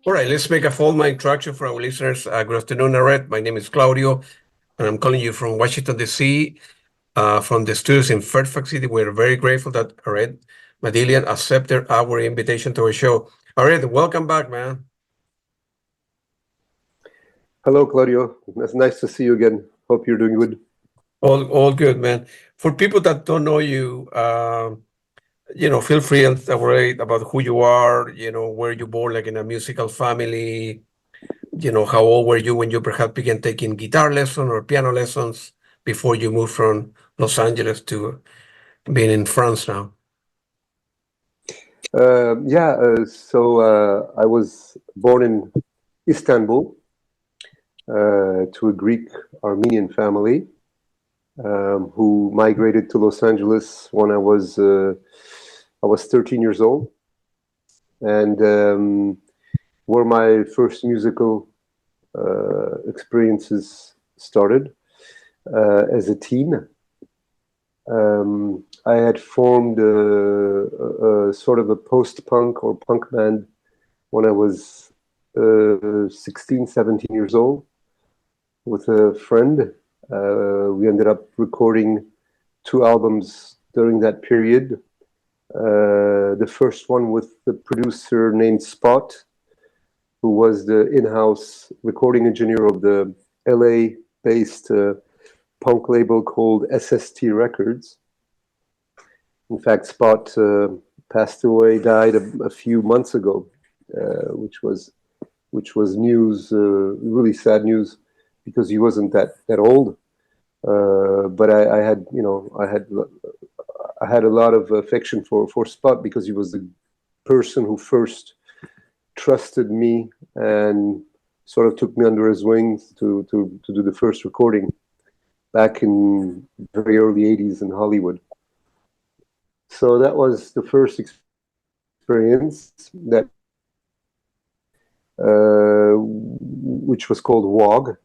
All right, let's make a formal introduction for our listeners. Good afternoon, Aret. My name is Claudio, and I'm calling you from Washington, D.C., from the studios in Fairfax City. We're very grateful that Aret Madilian accepted our invitation to our show. Aret, welcome back, man. Hello, Claudio. It's nice to see you again. Hope you're doing good. All good, man. For people that don't know you, feel free and elaborate about who you are, where you born, like in a musical family, how old were you when you perhaps began taking guitar lessons or piano lessons before you moved from Los Angeles to being in France now? So I was born in Istanbul to a Greek Armenian family who migrated to Los Angeles when I was 13 years old, and where my first musical experiences started as a teen. I had formed a sort of a post-punk or punk band when I was 16, 17 years old with a friend. We ended up recording 2 albums during that period. The first one with the producer named Spot, who was the in-house recording engineer of the LA-based punk label called SST Records. In fact, Spot passed away, died a few months ago, which was news, really sad news, because he wasn't that old. But I had a lot of affection for Spot because he was the person who first trusted me and sort of took me under his wings to do the first recording back in very early 80s in Hollywood. So that was the first experience that which was called WOG.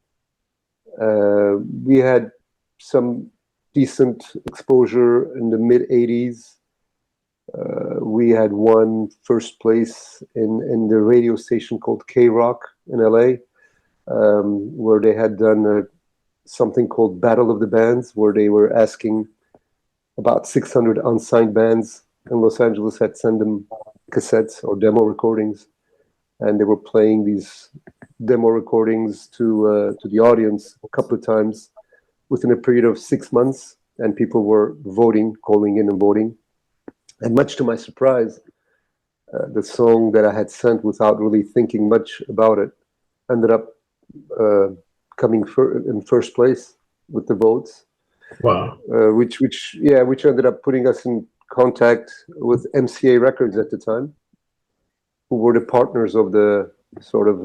We had some decent exposure in the mid 80s. We had won first place in the radio station called K-Rock in LA, where they had done something called Battle of the Bands, where they were asking about 600 unsigned bands in Los Angeles had sent them cassettes or demo recordings, and they were playing these demo recordings to the audience a couple of times within a period of 6 months, and people were voting, calling in and voting. And much to my surprise, the song that I had sent without really thinking much about it ended up coming in first place with the votes. Wow. Which ended up putting us in contact with MCA Records at the time, who were the partners of the sort of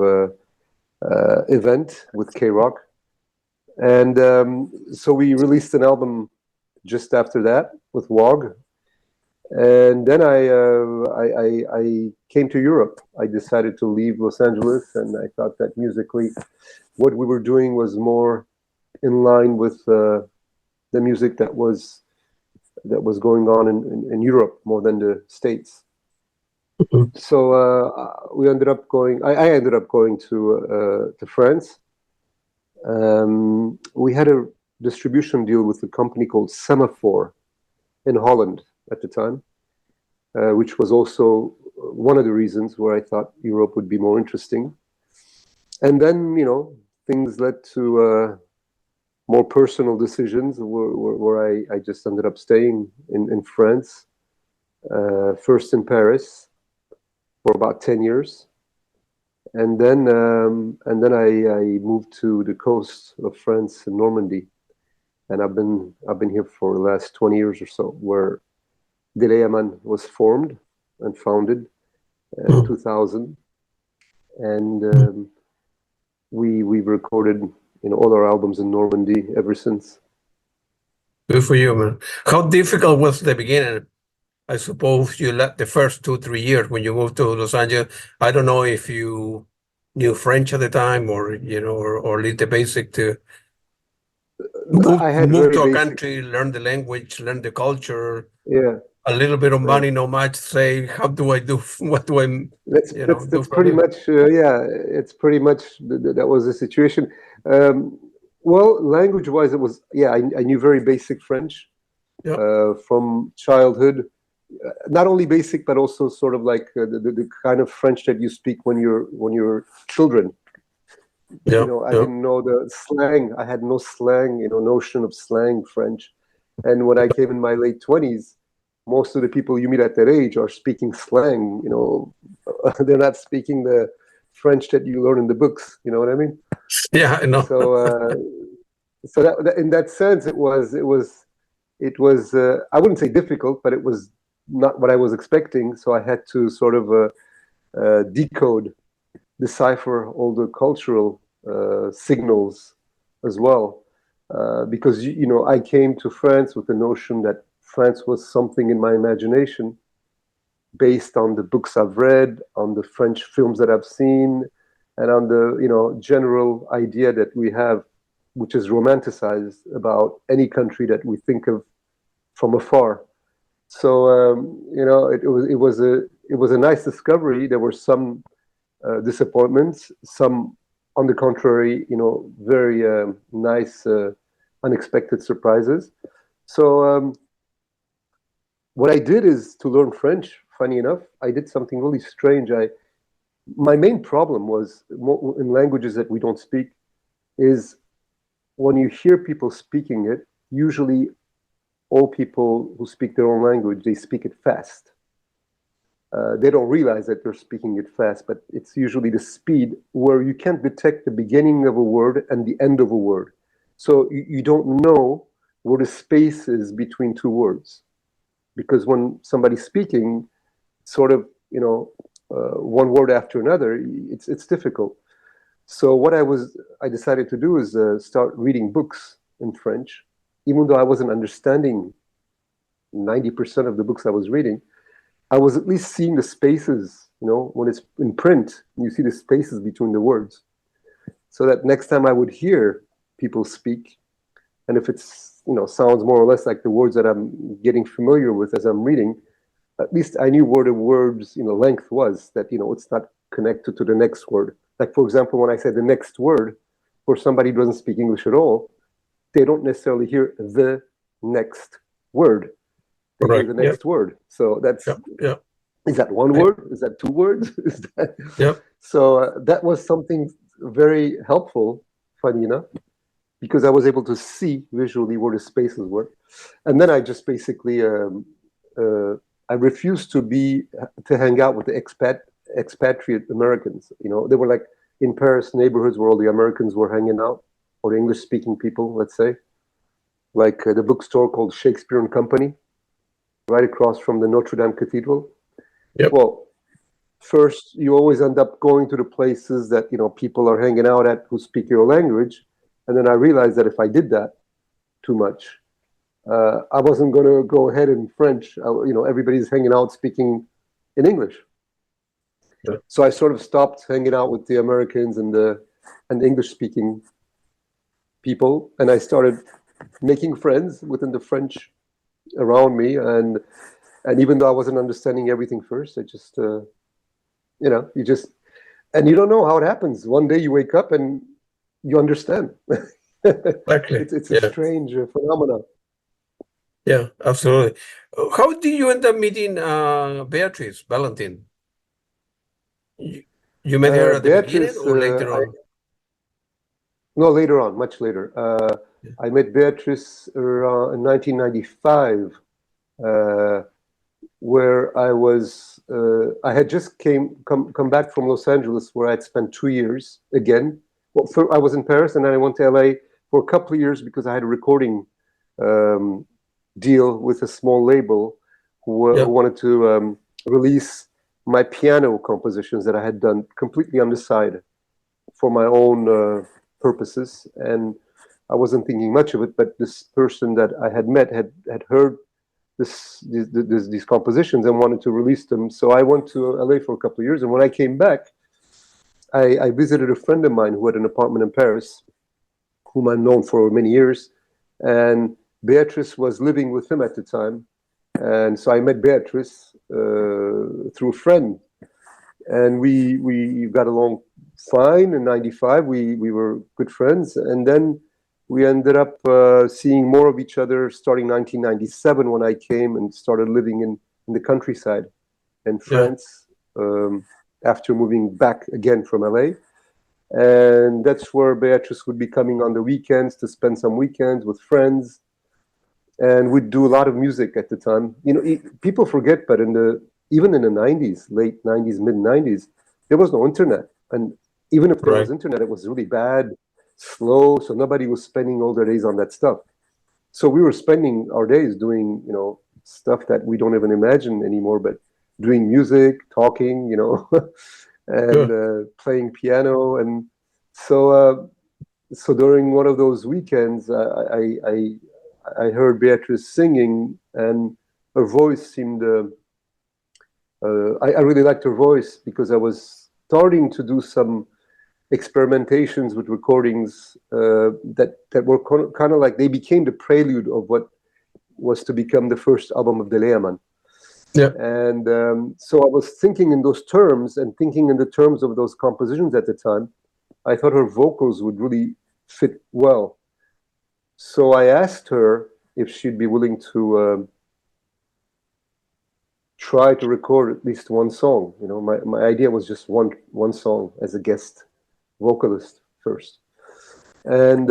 event with K-Rock. And so we released an album just after that with WOG. And then I came to Europe. I decided to leave Los Angeles, and I thought that musically what we were doing was more in line with the music that was going on in Europe more than the States. Mm-hmm. So we ended up going. I ended up going to France. We had a distribution deal with a company called Semaphore in Holland at the time, which was also one of the reasons where I thought Europe would be more interesting. And then, things led to more personal decisions where I just ended up staying in France, first in Paris for about 10 years. And then I moved to the coast of France in Normandy. And I've been here for the last 20 years or so, where Deleyaman was formed and founded in 2000, and we've recorded all our albums in Normandy ever since. Good for you, man. How difficult was the beginning? I suppose you left the first 2-3 years when you moved to Los Angeles. I don't know if you knew French at the time, or or learned the basic to move to a country, learn the language, learn the culture. Yeah. a little bit of Right. money, not much. Say, how do I do? What do I, do That's for a pretty living? much yeah. It's pretty much that was the situation. Well, language-wise, it was yeah. I knew very basic French Yeah, from childhood. Not only basic, but also sort of like the kind of French that you speak when you're children. yeah, I yeah, didn't know the slang. I had no slang, notion of slang French. And when I came in my late 20s, most of the people you meet at that age are speaking slang. They're not speaking the French that you learn in the books. You know what I mean? yeah. I know. So that in that sense, it was I wouldn't say difficult, but it was not what I was expecting. So I had to sort of decipher all the cultural signals as well. Because I came to France with the notion that France was something in my imagination, based on the books I've read, on the French films that I've seen, and on the general idea that we have, which is romanticized about any country that we think of from afar. So it was a nice discovery. There were some disappointments, some on the contrary, very nice, unexpected surprises. So what I did is to learn French. Funny enough, I did something really strange. My main problem was in languages that we don't speak is when you hear people speaking it. Usually, all people who speak their own language, they speak it fast. They don't realize that they're speaking it fast, but it's usually the speed where you can't detect the beginning of a word and the end of a word. So you don't know where the space is between two words. Because when somebody's speaking, sort of, one word after another, it's difficult. So what I decided to do is start reading books in French, even though I wasn't understanding 90% of the books I was reading. I was at least seeing the spaces, when it's in print, you see the spaces between the words. So that next time I would hear people speak, and if it's, sounds more or less like the words that I'm getting familiar with as I'm reading, at least I knew where the words, length was, that, it's not connected to the next word. Like, for example, when I say the next word, for somebody who doesn't speak English at all, they don't necessarily hear the next word. They hear Correct. the Yeah, next word. So that's, yeah, yeah, is that one word? Is that two words? Is that... yeah. So that was something very helpful, funny enough, because I was able to see visually where the spaces were. And then I just basically, I refused to hang out with the expatriate Americans. They were like in Paris neighborhoods where all the Americans were hanging out, or the English-speaking people, let's say, like the bookstore called Shakespeare and Company, right across from the Notre Dame Cathedral. Yep. Well, first, you always end up going to the places that people are hanging out at who speak your language, and then I realized that if I did that too much, I wasn't going to go ahead in French. Everybody's hanging out speaking in English. Yeah. So I sort of stopped hanging out with the Americans and the English-speaking people, and I started making friends within the French around me. And even though I wasn't understanding everything first, I just, you just, and you don't know how it happens. One day you wake up and you understand. Exactly. It's a Yeah, strange phenomenon. yeah, absolutely. How did you end up meeting Beatrice, Valantin? You, you met her at the beginning Beatrice, or later on? no, later on, much later. Yeah. I met Beatrice around in 1995, where I had just come back from Los Angeles, where I'd spent 2 years again. Well, I was in Paris, and then I went to LA for a couple of years because I had a recording deal with a small label who Yeah. wanted to release my piano compositions that I had done completely on the side for my own purposes. And I wasn't thinking much of it, but this person that I had met had heard these compositions and wanted to release them. So I went to LA for a couple of years, and when I came back, I visited a friend of mine who had an apartment in Paris, whom I've known for many years, and Beatrice was living with him at the time, And so I met Beatrice through a friend, and we got along fine. In '95, we were good friends, and then we ended up seeing more of each other starting 1997 when I came and started living in the countryside in Yeah. France after moving back again from LA. And that's where Beatrice would be coming on the weekends to spend some weekends with friends. And we'd do a lot of music at the time. You know, people forget, but even in the '90s, late '90s, mid '90s, there was no internet. And even if there was Right. internet, it was really bad, slow. So nobody was spending all their days on that stuff. So we were spending our days doing, stuff that we don't even imagine anymore, but doing music, talking, and Sure. playing piano. And so during one of those weekends, I heard Beatrice singing, and her voice seemed. I really liked her voice because I was starting to do some experimentations with recordings that were kind of like they became the prelude of what was to become the first album of Deleyaman. Yeah. And so I was thinking in those terms and thinking in the terms of those compositions at the time. I thought her vocals would really fit well. So I asked her if she'd be willing to try to record at least one song. My idea was just one song as a guest vocalist first. And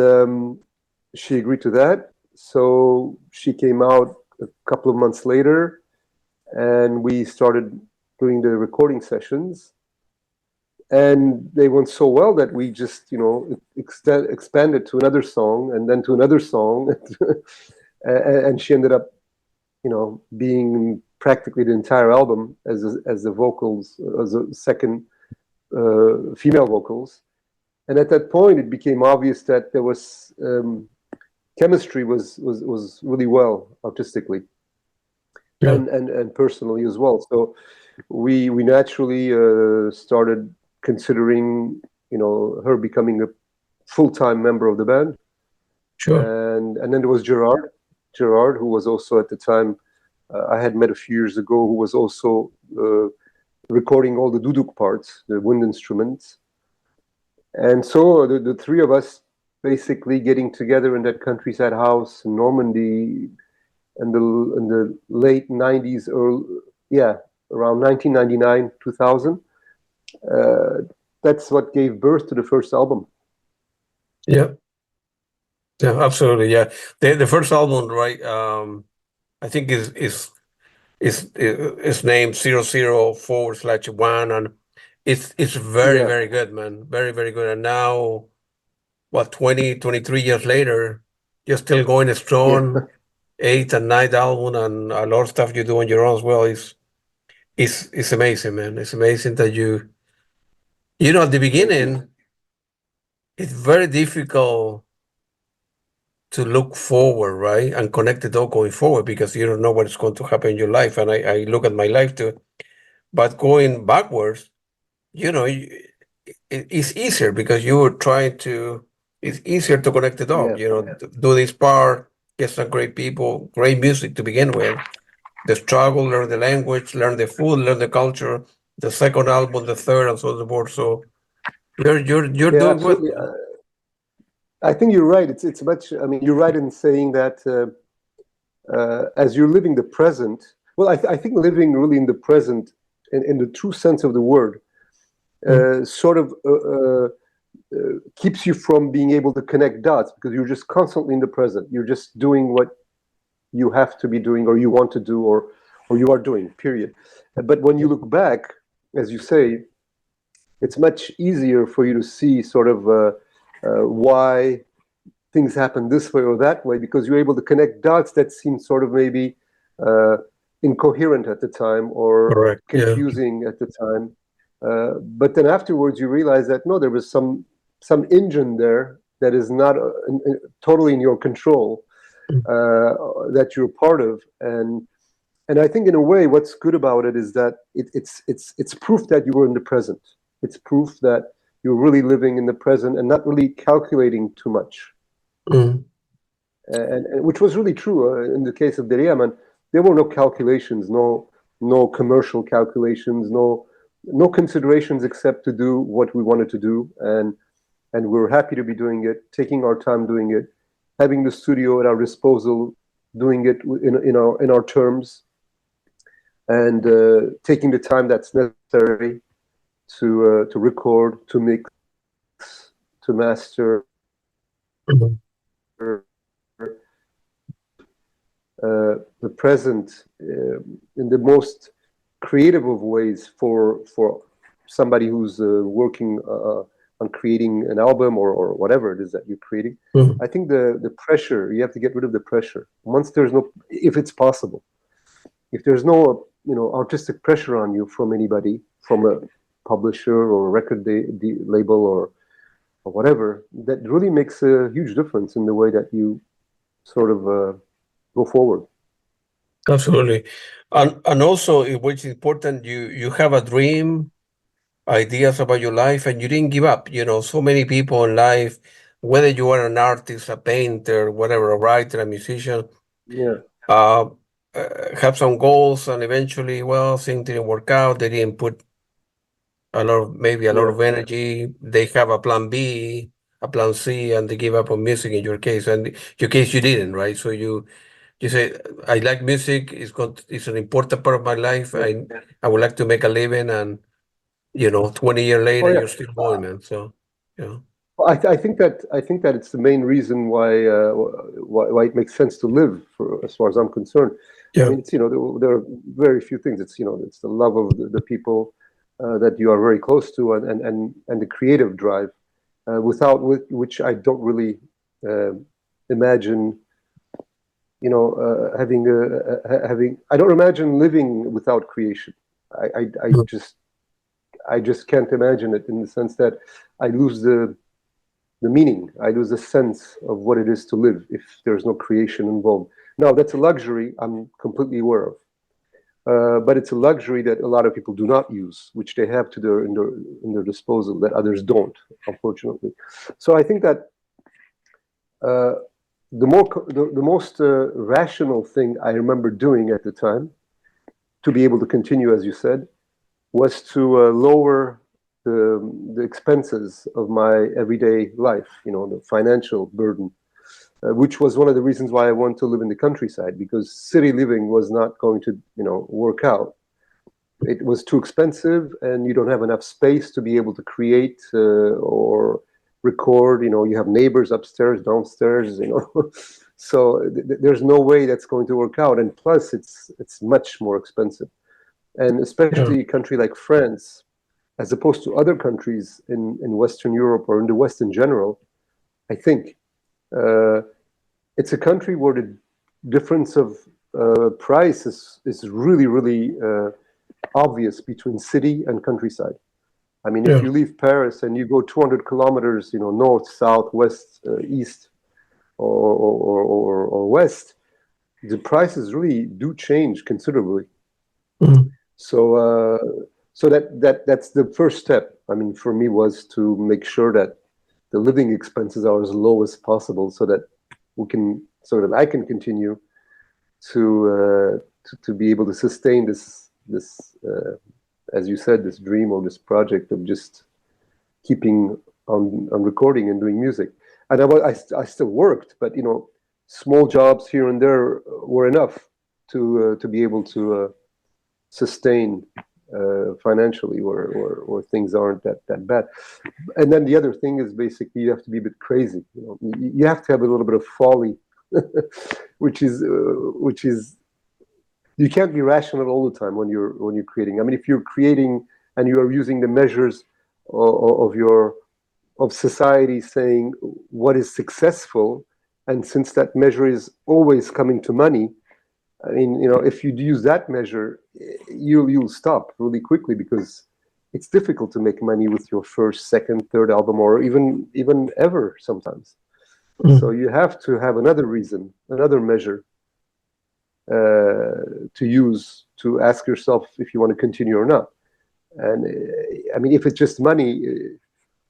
she agreed to that. So she came out a couple of months later, and we started doing the recording sessions. And they went so well that we just, expanded to another song and then to another song. And she ended up, being practically the entire album as the vocals, as a second female vocals. And at that point, it became obvious that there was chemistry was really well artistically, Yeah. and personally as well. So we naturally started considering, her becoming a full-time member of the band. Sure. And then there was Gerard, who was also at the time I had met a few years ago, who was also recording all the duduk parts, the wind instruments. And so the three of us basically getting together in that countryside house in Normandy in the late '90s, around 1999, 2000. That's what gave birth to the first album. Yeah. Yeah, absolutely. Yeah. The first album, right? I think is named 004/1, and it's very, Yeah, very good, man. Very, very good. And now, what, 23 years later, you're still going yeah, strong. Eighth and ninth album, and a lot of stuff you do on your own as well. Is amazing, man. It's amazing that at the thank you. beginning, it's very difficult to look forward, right? And connect the dot going forward because you don't know what's going to happen in your life. And I look at my life too. But going backwards, it's easier because you were trying to, it's easier to connect it up, Yeah, do this part, get some great people, great music to begin with. The struggle, learn the language, learn the food, learn the culture, the second album, the third, and so on and so forth. So you're yeah, doing good, absolutely. man. I think you're right. It's much. I mean, you're right in saying that as you're living the present. Well, I think living really in the present, in the true sense of the word, sort of keeps you from being able to connect dots because you're just constantly in the present. You're just doing what you have to be doing, or you want to do, or you are doing. Period. But when you look back, as you say, it's much easier for you to see sort of why things happen this way or that way, because you're able to connect dots that seem sort of maybe incoherent at the time or Correct. Yeah. confusing at the time. But then afterwards, you realize that no, there was some engine there that is not totally in your control, that you're part of, and I think in a way, what's good about it is that it's proof that you were in the present. It's proof that you're really living in the present and not really calculating too much. Mm. And which was really true in the case of Deleyaman. there were no calculations, no commercial calculations, no considerations except to do what we wanted to do, and we were happy to be doing it, taking our time doing it, having the studio at our disposal, doing it in our terms, and taking the time that's necessary to record, to mix, to master. Mhm. The present in the most creative of ways for somebody who's working on creating an album or whatever it is that you're creating. Mhm. I think the pressure, you have to get rid of the pressure. Once there's no, if it's possible, if there's no artistic pressure on you from anybody, from a publisher or a record label or whatever, that really makes a huge difference in the way that you sort of go forward. Absolutely. And also, which is important, you have a dream, ideas about your life, and you didn't give up. So many people in life, whether you are an artist, a painter, whatever, a writer, a musician, Yeah, uh, have some goals, and eventually, well, things didn't work out. They didn't put maybe a lot yeah. of energy. They have a plan B, a plan C, and they give up on music in your case. And in your case, you didn't, right? So you say, I like music. It's an important part of my life. Yeah. I would like to make a living, and 20 years Oh later, yeah. you're still going, man. So, yeah. Well, I think that it's the main reason why it makes sense to live, as far as I'm concerned. I Yeah. mean, it's there are very few things. It's the love of the people that you are very close to, and the creative drive, without which I don't really imagine. Having. I don't imagine living without creation. Mm. I just can't imagine it, in the sense that I lose the meaning. I lose the sense of what it is to live if there's no creation involved. Now, that's a luxury I'm completely aware of, but it's a luxury that a lot of people do not use, which they have in their disposal that others don't, unfortunately. So I think that the most rational thing I remember doing at the time, to be able to continue, as you said, was to lower the expenses of my everyday life, the financial burden, which was one of the reasons why I wanted to live in the countryside, because city living was not going to, work out. It was too expensive, and you don't have enough space to be able to create or record. You have neighbors upstairs, downstairs, so there's no way that's going to work out. And plus, it's much more expensive. And especially a country like France, as opposed to other countries in Western Europe or in the West in general, I think it's a country where the difference of price is really, really obvious between city and countryside. I mean, if Yeah. you leave Paris and you go 200 kilometers, north, south, west, east, or west, the prices really do change considerably. Mhm. So that's the first step. I mean, for me, was to make sure that the living expenses are as low as possible, so that I can continue to be able to sustain this as you said, this dream or this project of just keeping on recording and doing music. And I still worked, but small jobs here and there were enough to be able to sustain financially, where things aren't that bad. And then the other thing is, basically, you have to be a bit crazy. You have to have a little bit of folly, which is you can't be rational all the time when you're creating. I mean, if you're creating and you are using the measures of society saying what is successful, and since that measure is always coming to money, I mean, if you use that measure, you'll stop really quickly, because it's difficult to make money with your first, second, third album, or even ever sometimes. Mhm. So you have to have another reason, another measure to use to ask yourself if you want to continue or not. And I mean, if it's just money,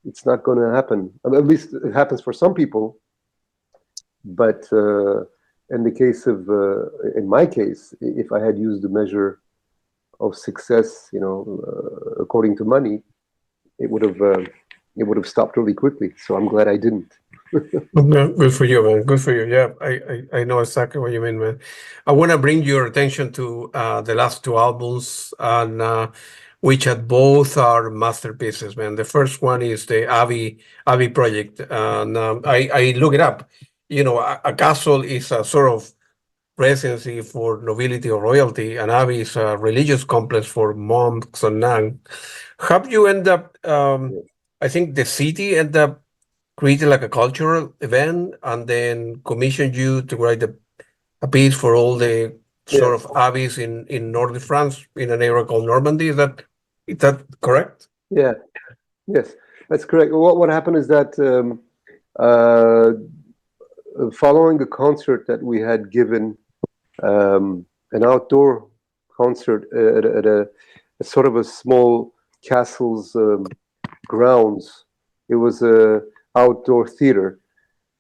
it's not going to happen. At least it happens for some people, but in the case of, in my case, if I had used the measure of success, according to money, it would have stopped really quickly. So I'm glad I didn't. Okay, good for you, man. Good for you. Yeah, I know exactly what you mean, man. I want to bring your attention to the last two albums, and which at both are masterpieces, man. The first one is the Abbey project, and I look it up. A castle is a sort of residency for nobility or royalty, and Abbey is a religious complex for monks and nuns. Have you end up? I think the city end up created like a cultural event and then commissioned you to write a piece for all the Yeah, sort of abbeys in northern France in an area called Normandy. Is that correct? yeah, yes, that's correct. What happened is that uh, following a concert that we had given, an outdoor concert at a sort of a small castle's grounds. It was a outdoor theater.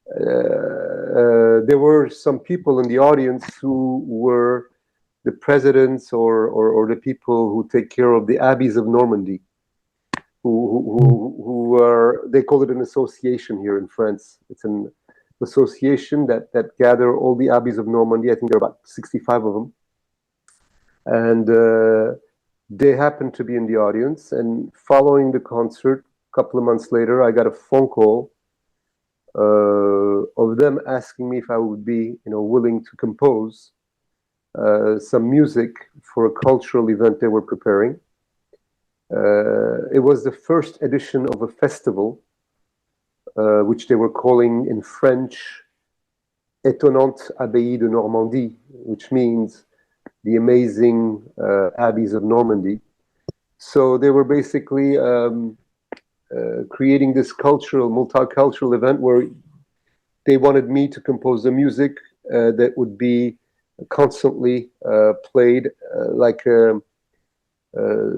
There were some people in the audience who were the presidents or the people who take care of the abbeys of Normandy, who are, they call it an association here in France. It's an association that gather all the abbeys of Normandy. I think there are about 65 of them. And they happened to be in the audience. And following the concert, a couple of months later, I got a phone call of them asking me if I would be, willing to compose some music for a cultural event they were preparing. It was the first edition of a festival, which they were calling in French Étonnante Abbaye de Normandie, which means the amazing abbeys of Normandy. So they were basically creating this multicultural event where they wanted me to compose the music that would be constantly played like a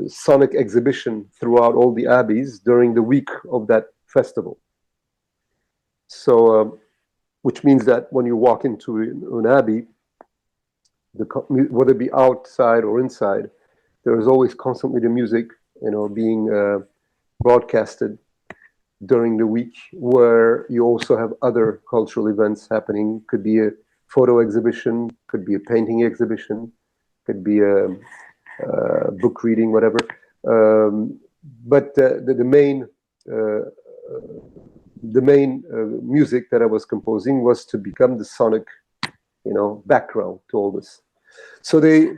sonic exhibition throughout all the abbeys during the week of that festival. So, which means that when you walk into an abbey, whether it be outside or inside, there is always constantly the music, being broadcasted during the week, where you also have other cultural events happening. Could be a photo exhibition, could be a painting exhibition, could be a book reading, whatever. But the main music that I was composing was to become the sonic, background to all this. So they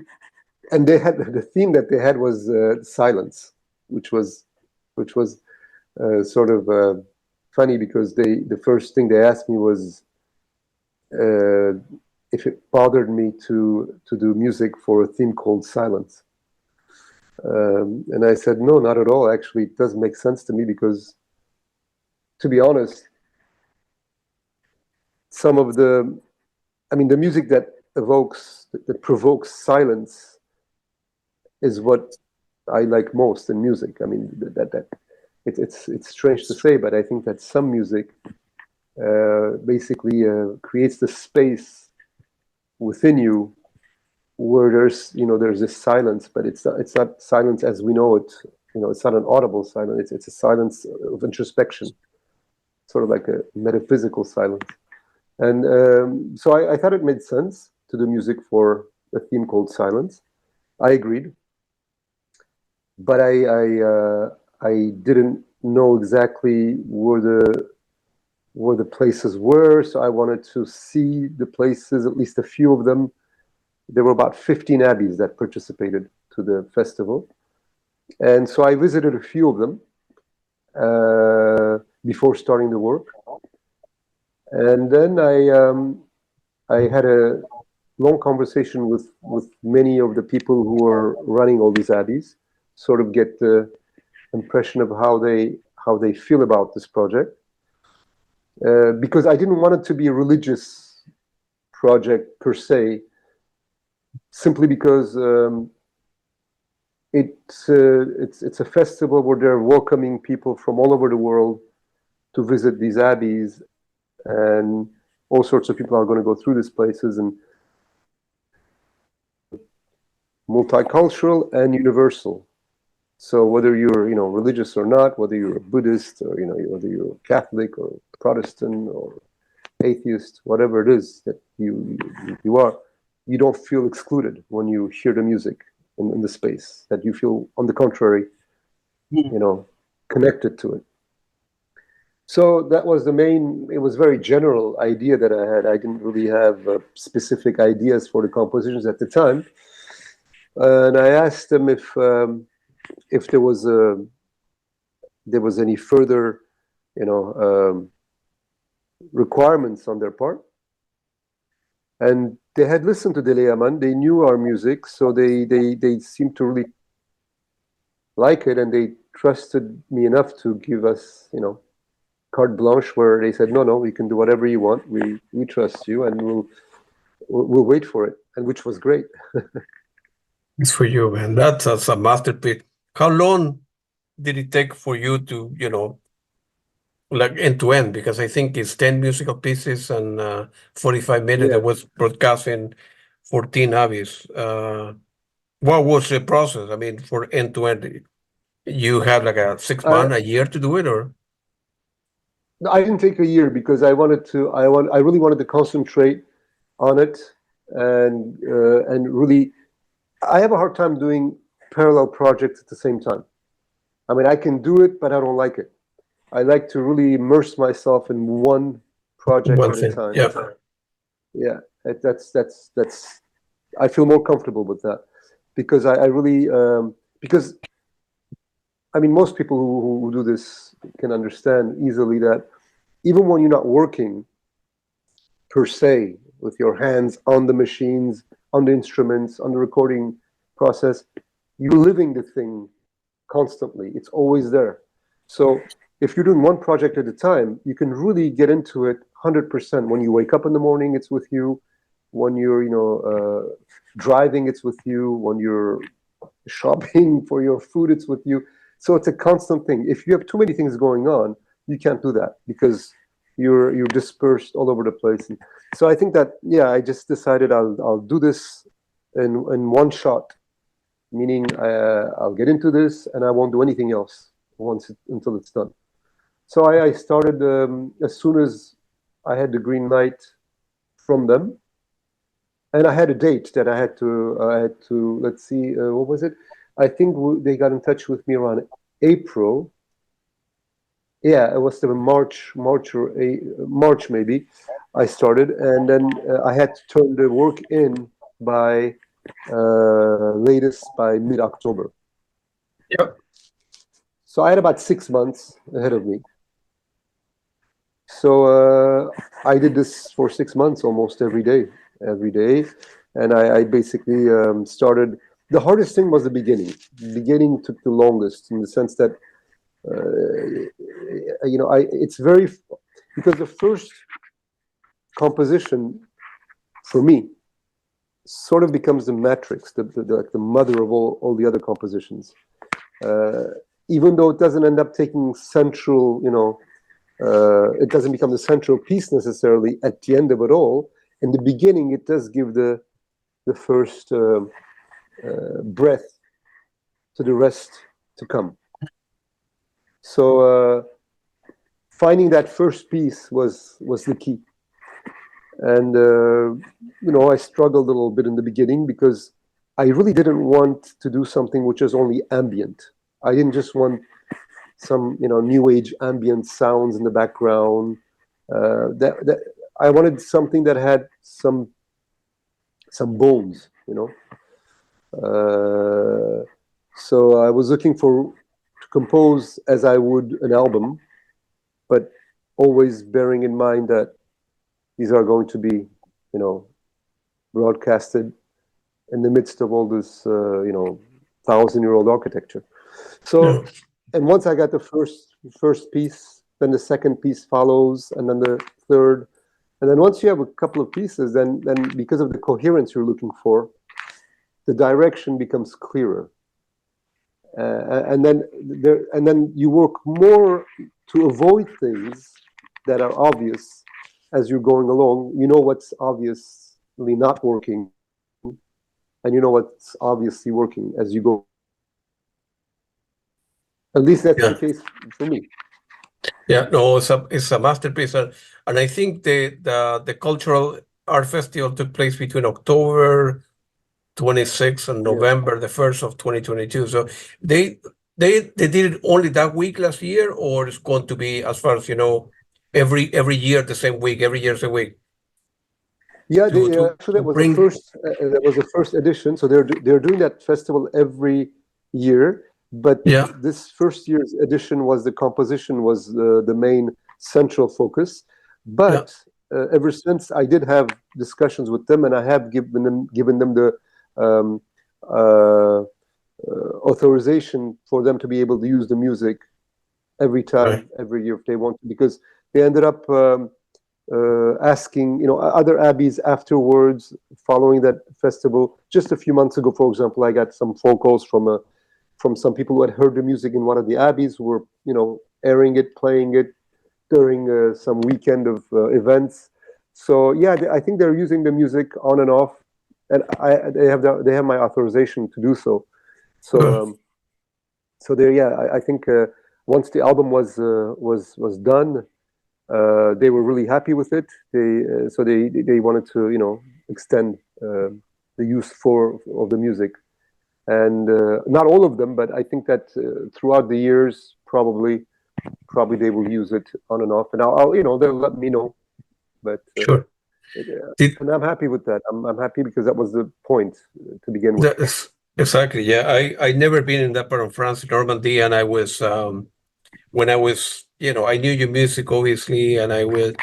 had the theme that they had was silence, which was sort of funny because the first thing they asked me was if it bothered me to do music for a theme called silence. And I said, no, not at all. Actually, it does make sense to me because, to be honest, some of the music that provokes silence is what I like most in music. I mean, it's strange to say, but I think that some music basically creates the space within you where there's this silence, but it's not silence as we know it. It's not an audible silence. It's a silence of introspection, sort of like a metaphysical silence. And so I thought it made sense to do music for a theme called silence. I agreed, but I didn't know exactly where the places were, so I wanted to see the places, at least a few of them. There were about 15 abbeys that participated to the festival, and so I visited a few of them before starting the work. And then I had a long conversation with many of the people who are running all these abbeys, sort of get the impression of how they feel about this project, because I didn't want it to be a religious project per se, simply because it's a festival where they're welcoming people from all over the world to visit these abbeys, and all sorts of people are going to go through these places, and multicultural and universal. So whether you're, religious or not, whether you're a Buddhist or, whether you're Catholic or Protestant or atheist, whatever it is that you are, you don't feel excluded when you hear the music in the space, that you feel, on the contrary, connected to it. So that was it was very general idea that I had. I didn't really have specific ideas for the compositions at the time. And I asked them if there was any further, requirements on their part. And they had listened to Deleyaman. They knew our music, so they seemed to really like it, and they trusted me enough to give us, carte blanche, where they said, no, you can do whatever you want. We trust you, and we'll wait for it, and which was great. It's for you, man. That's a masterpiece. How long did it take for you to, like end to end? Because I think it's 10 musical pieces and 45 minutes that was broadcast in 14 abbeys. What was the process? I mean, for end to end, you had like a 6 month, a year to do it, or? No, I didn't take a year because I really wanted to concentrate on it, and really, I have a hard time doing parallel projects at the same time. I mean, I can do it, but I don't like it. I like to really immerse myself in one project at a time. Yeah, that's. I feel more comfortable with that because I really because. I mean, most people who do this can understand easily that even when you're not working per se with your hands on the machines, on the instruments, on the recording process, you're living the thing constantly. It's always there. So if you're doing one project at a time, you can really get into it 100%. When you wake up in the morning, it's with you. When you're, driving, it's with you. When you're shopping for your food, it's with you. So it's a constant thing. If you have too many things going on, you can't do that because you're dispersed all over the place. And so I think that, I just decided I'll do this in one shot, meaning I'll get into this and I won't do anything else until it's done. So I started as soon as I had the green light from them, and I had a date that I had to let's see, what was it? I think they got in touch with me around April. Yeah, it was March maybe. I started, and then I had to turn the work in by latest by mid-October. Yep. So I had about 6 months ahead of me. So I did this for 6 months almost every day, and I basically started. The hardest thing was the beginning. The beginning took the longest in the sense that, it's very, because the first composition for me sort of becomes the matrix, the mother of all the other compositions. Even though it doesn't end up taking central, it doesn't become the central piece necessarily at the end of it all. In the beginning, it does give the first breath to the rest to come. So finding that first piece was the key. And I struggled a little bit in the beginning because I really didn't want to do something which is only ambient. I didn't just want some new age ambient sounds in the background. That I wanted something that had some bones, So I was looking to compose as I would an album, but always bearing in mind that these are going to be, broadcasted in the midst of all this, 1,000-year-old architecture. So, and once I got the first piece, then the second piece follows, and then the third, and then once you have a couple of pieces, then because of the coherence you're looking for, the direction becomes clearer, and then you work more to avoid things that are obvious, as you're going along. You know what's obviously not working, and you know what's obviously working as you go. At least that's the Yeah. case for me. Yeah, no, it's a masterpiece, and I think the cultural art festival took place between October 26th and Yeah. November the 1st of 2022. So they they did it only that week last year, or it's going to be, as far as you know, every year the same week, every year the week Yeah, to actually to bring. that was the first edition. So they're doing that festival every year. But Yeah, this first year's edition was the composition was the main central focus. yeah, But ever since, I did have discussions with them, and I have given them the um, uh, authorization for them to be able to use the music every right, time, every year if they want to, because they ended up. Asking, other abbeys afterwards, following that festival. Just a few months ago, for example, I got some phone calls from some people who had heard the music in one of the abbeys, who were, airing it, playing it during some weekend of events. So yeah, I think they're using the music on and off, and they have my authorization to do so. So good, so there, yeah, I think once the album was done, they were really happy with it. They wanted to extend the use of the music, and not all of them, but I think that throughout the years, probably they will use it on and off, and I'll they'll let me know. But sure. Did and I'm happy with that. I'm happy because that was the point to begin with. that's exactly, yeah. I never been in that part of France, Normandy, and I was when I was, I knew your music obviously, and I went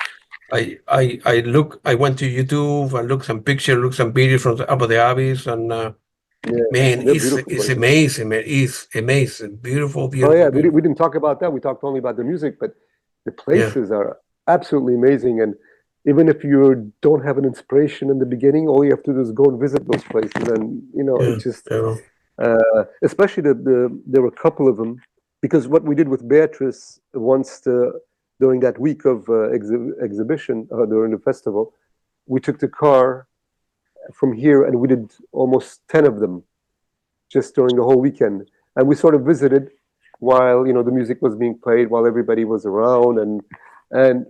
to YouTube and looked some pictures, looked some videos from about the abbeys, and Yeah, man, they're beautiful it's places. amazing, man. It's amazing, beautiful, Oh beautiful, yeah, we beautiful. didn't talk about that. We talked only about the music, but the Yeah, places are absolutely amazing. And even if you don't have an inspiration in the beginning, all you have to do is go and visit those places, and yeah, it just yeah, especially there were a couple of them, because what we did with Beatrice once during that week of exhibition during the festival, we took the car from here and we did almost 10 of them just during the whole weekend. And we sort of visited while the music was being played, while everybody was around, and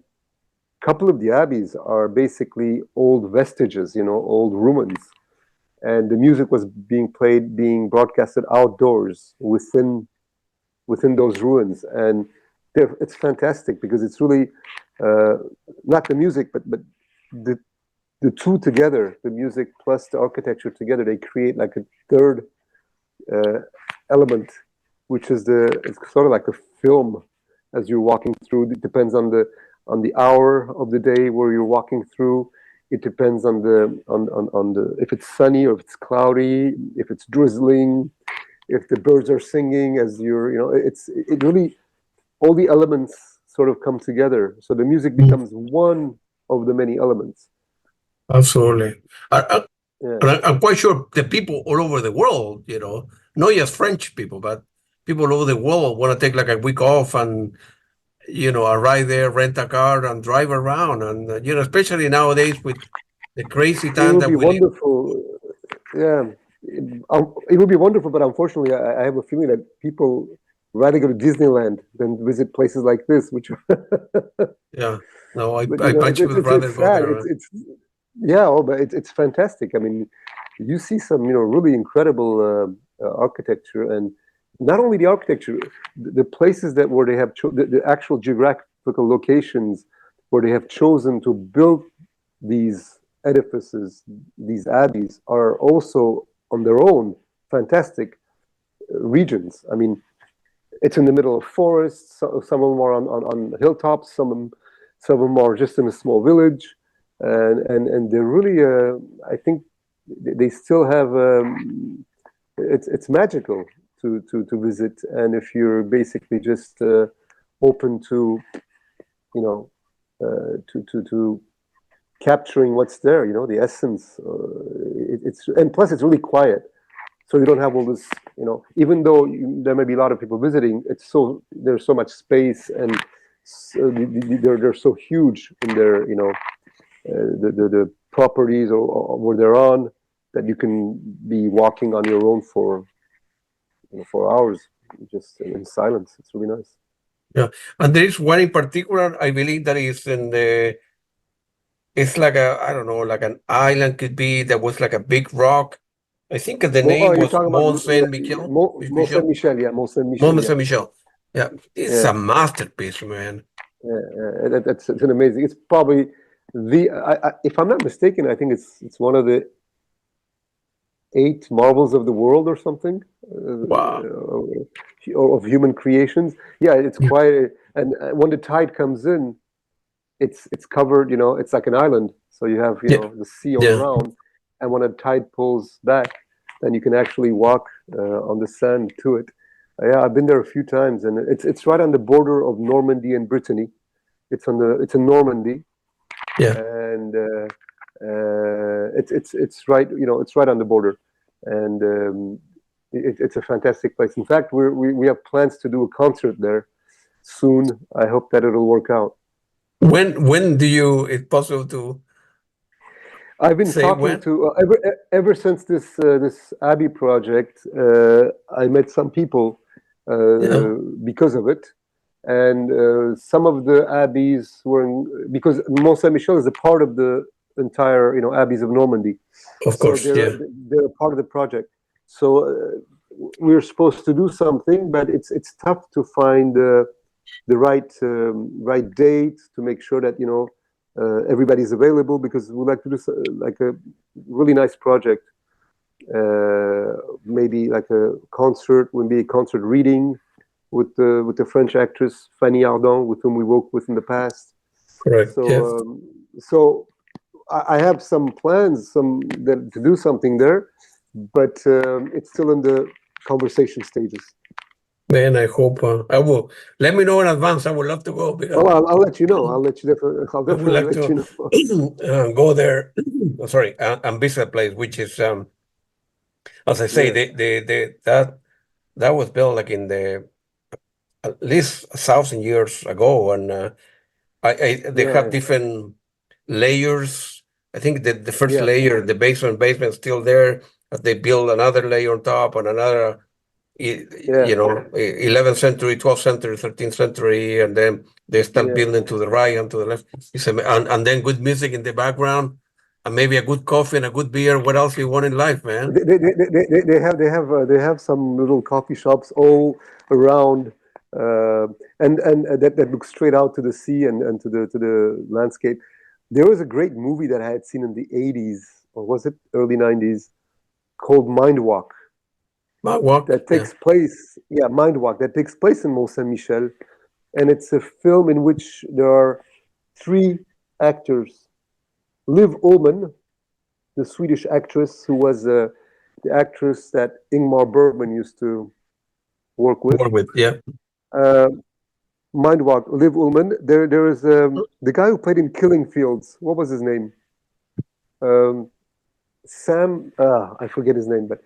a couple of the abbeys are basically old vestiges, old ruins, and the music was being played, being broadcasted outdoors within those ruins, and it's fantastic because it's really uh, not the music, but the the two together, the music plus the architecture together, they create like a third uh, element, which is it's sort of like a film as you're walking through. It depends on the hour of the day where you're walking through. It depends on the if it's sunny or if it's cloudy, if it's drizzling, if the birds are singing as you're it really, all the elements sort of come together. So the music mm, becomes one of the many elements. absolutely. Yeah. And I'm quite sure the people all over the world, not just French people, but people all over the world want to take like a week off and arrive there, rent a car, and drive around, and especially nowadays with the crazy It time would that be we live. wonderful. Yeah, it would be wonderful, but unfortunately, I have a feeling that people rather go to Disneyland than visit places like this. Which, Yeah, no, but I bet you it's would rather it's go sad. there. Man. Yeah, oh, but it's fantastic. I mean, you see some really incredible architecture, and not only the architecture, the places that where they have the actual geographical locations where they have chosen to build these edifices, these abbeys, are also on their own fantastic regions. I mean, it's in the middle of forests. Some of them are on hilltops. Some of them are just in a small village, and they're really. I think they still have. It's magical to visit, and if you're basically just open to to capturing what's there, the essence. It's and plus it's really quiet, so you don't have all this. Even though there may be a lot of people visiting, there's so much space, and they're so huge in their, the properties or where they're on, that you can be walking on your own for hours, just in silence. It's really nice. Yeah, and there is one in particular, I believe, that is in the. It's like I don't know, like an island could be. That was like a big rock. I think the name You're was talking about Mont Saint Michel. Mont Saint Michel, yeah, Mont Saint Michel, Mont yeah, Saint Michel. Yeah, it's yeah, a masterpiece, man. yeah. It's an amazing. It's probably if I'm not mistaken, I think it's one of the 8 marvels of the world or something, Wow. of human creations. Yeah, it's Yeah, quite. And when the tide comes in, it's covered. It's like an island. So you have yeah, the sea all yeah. around, and when a tide pulls back, then you can actually walk on the sand to it. Yeah, I've been there a few times, and it's right on the border of Normandy and Brittany. It's in Normandy, Yeah. and it's right, it's right on the border, and it's a fantastic place. In fact, we have plans to do a concert there soon. I hope that it'll work out. When do you? It's possible to I've been say talking when? to ever since this Abbey project. I met some people Yeah. because of it, and some of the abbeys because Mont Saint Michel is a part of the entire abbeys of Normandy, Of so course. they're Yeah. they're a part of the project. So we're supposed to do something, but it's tough to find the right date to make sure that everybody's available, because we'd like to do like a really nice project. Maybe like a concert, would be a concert reading with the French actress Fanny Ardant, with whom we worked with in the past. Correct. So Yeah. so I have some plans, to do something there, but it's still in the conversation stages. Man, I hope I will. Let me know in advance. I would love to go because Well, I'll let you know. I'll I would definitely like let you to know. go there. Sorry, and visit a place which is, as I say, Yeah, that was built like in the at least 1,000 years ago, and they have yeah, different layers. I think the first yeah, layer, the basement is still there, but they build another layer on top and another. yeah, 11th century, 12th century, 13th century, and then they start yeah. building to the right and to the left. And then good music in the background, and maybe a good coffee and a good beer. What else you want in life, man? They have some little coffee shops all around, and that look straight out to the sea and to the landscape. There was a great movie that I had seen in the 80s, or was it early 90s, called Mind Walk, My walk, that yeah. takes place, yeah, Mind Walk, that takes place in Mont Saint Michel, and it's a film in which there are 3 actors. Liv Ullmann, the Swedish actress who was the actress that Ingmar Bergman used to work with. Work with, yeah. Mind Walk, Liv Ullmann. There is the guy who played in Killing Fields. What was his name? Sam. I forget his name, but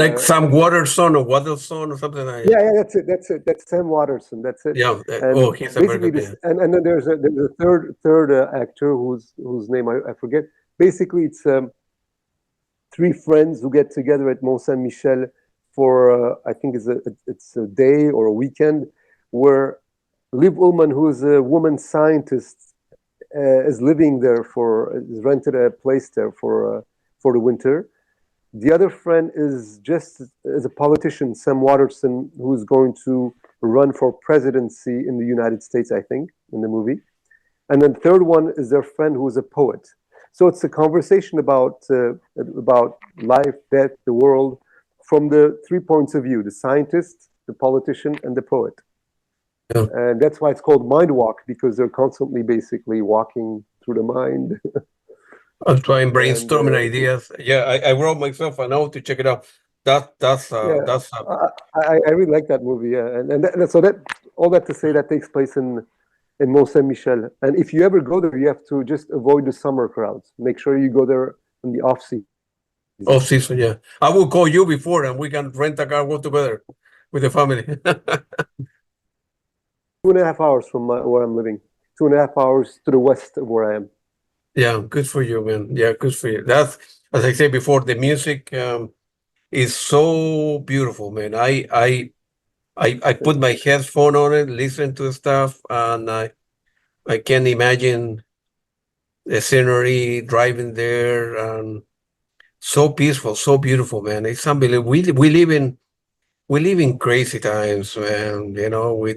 Like Sam Waterson or Waterson or something like that. yeah, that's it. That's Sam Waterson. That's it. Yeah. And Oh, he's a very basically good this, man. and then there's a third actor whose name I forget. Basically, it's 3 friends who get together at Mont Saint Michel for I think it's a day or a weekend, where Liv Ullmann, who is a woman scientist, is living there is rented a place there for the winter. The other friend is just as a politician, Sam Waterston, who's going to run for presidency in the United States, I think, in the movie. And then the third one is their friend who is a poet. So it's a conversation about life, death, the world, from the 3 points of view: the scientist, the politician, and the poet. Yeah. And that's why it's called Mind Walk, because they're constantly basically walking through the mind. I'm trying And brainstorming ideas. Yeah, I wrote myself a note to check it out. That's yeah, that's I really like that movie. Yeah, so that all that to say, that takes place in Mont Saint Michel. And if you ever go there, you have to just avoid the summer crowds. Make sure you go there in the off season. off season. Yeah, I will call you before, and we can rent a car, go together with the family. 2.5 hours from where I'm living. 2.5 hours to the west of where I am. Yeah, good for you, man. Yeah, good for you. That's, as I said before, the music is so beautiful, man. I put my headphone on it, listen to stuff, and I can't imagine the scenery driving there, and so peaceful, so beautiful, man. It's unbelievable. We live in crazy times, man. Oh, yeah.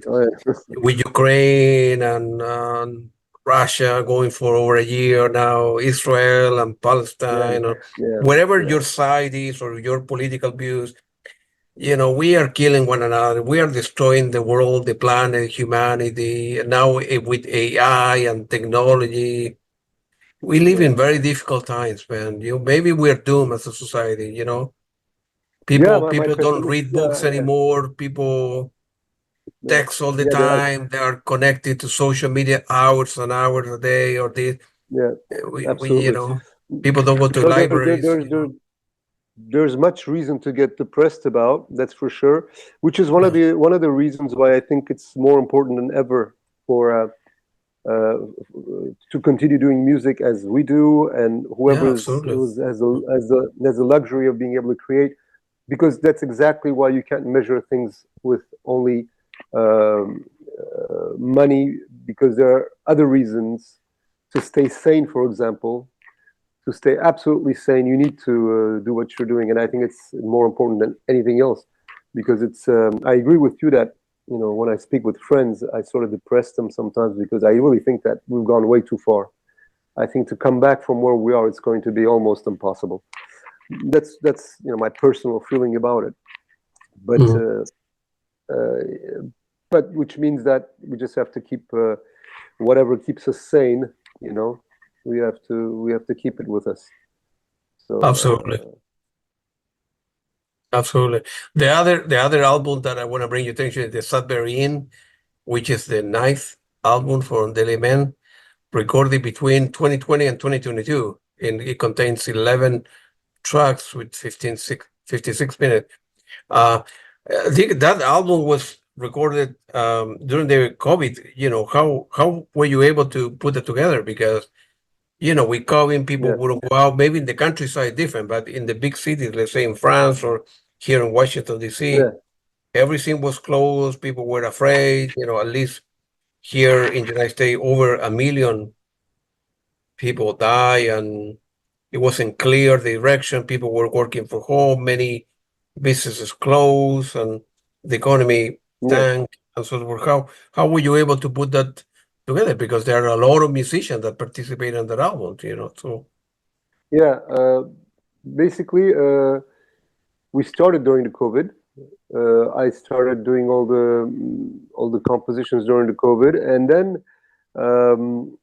With Ukraine and Russia going for over a year now, Israel and Yeah, Palestine, or yeah, wherever yeah, your side is or your political views, we are killing one another. We are destroying the world, the planet, humanity. And now with AI and technology, we live yeah. in very difficult times, man. Maybe we're doomed as a society. Yeah, my People don't read pessimist. books Yeah, anymore. People yeah, text all the yeah. time. They are connected to social media hours and hours a day, or this. Yeah, We absolutely. people don't go to So libraries. there's much reason to get depressed about. That's for sure. Which is Yeah, one of the reasons why I think it's more important than ever for uh, to continue doing music as we do, and yeah, whoever absolutely. has the luxury of being able to create, because that's exactly why you can't measure things with only money, because there are other reasons to stay sane. For example, to stay absolutely sane, you need to do what you're doing, and I think it's more important than anything else, because it's. I agree with you that when I speak with friends, I sort of depress them sometimes because I really think that we've gone way too far. I think to come back from where we are, it's going to be almost impossible. That's my personal feeling about it. But Mhm. uh, but which means that we just have to keep whatever keeps us sane. We have to keep it with us. Absolutely. So Absolutely. The other album that I want to bring your attention is the Sudbury Inn, which is the ninth album from Deleyaman, recorded between 2020 and 2022. And it contains 11 tracks with 56 minutes. Uh, I think that album was recorded during the COVID. How were you able to put it together? Because with COVID, people yeah, wouldn't go out. Maybe in the countryside, different, but in the big cities, let's say in France or here in Washington D.C., yeah, everything was closed. People were afraid. At least here in the United States, over 1 million people die, and it wasn't clear the direction. People were working from home. Many businesses closed, and the economy yeah, tanked. And so forth. How were you able to put that together? Because there are a lot of musicians that participate in that album. So yeah. Basically, we started during the COVID. I started doing all the compositions during the COVID, and then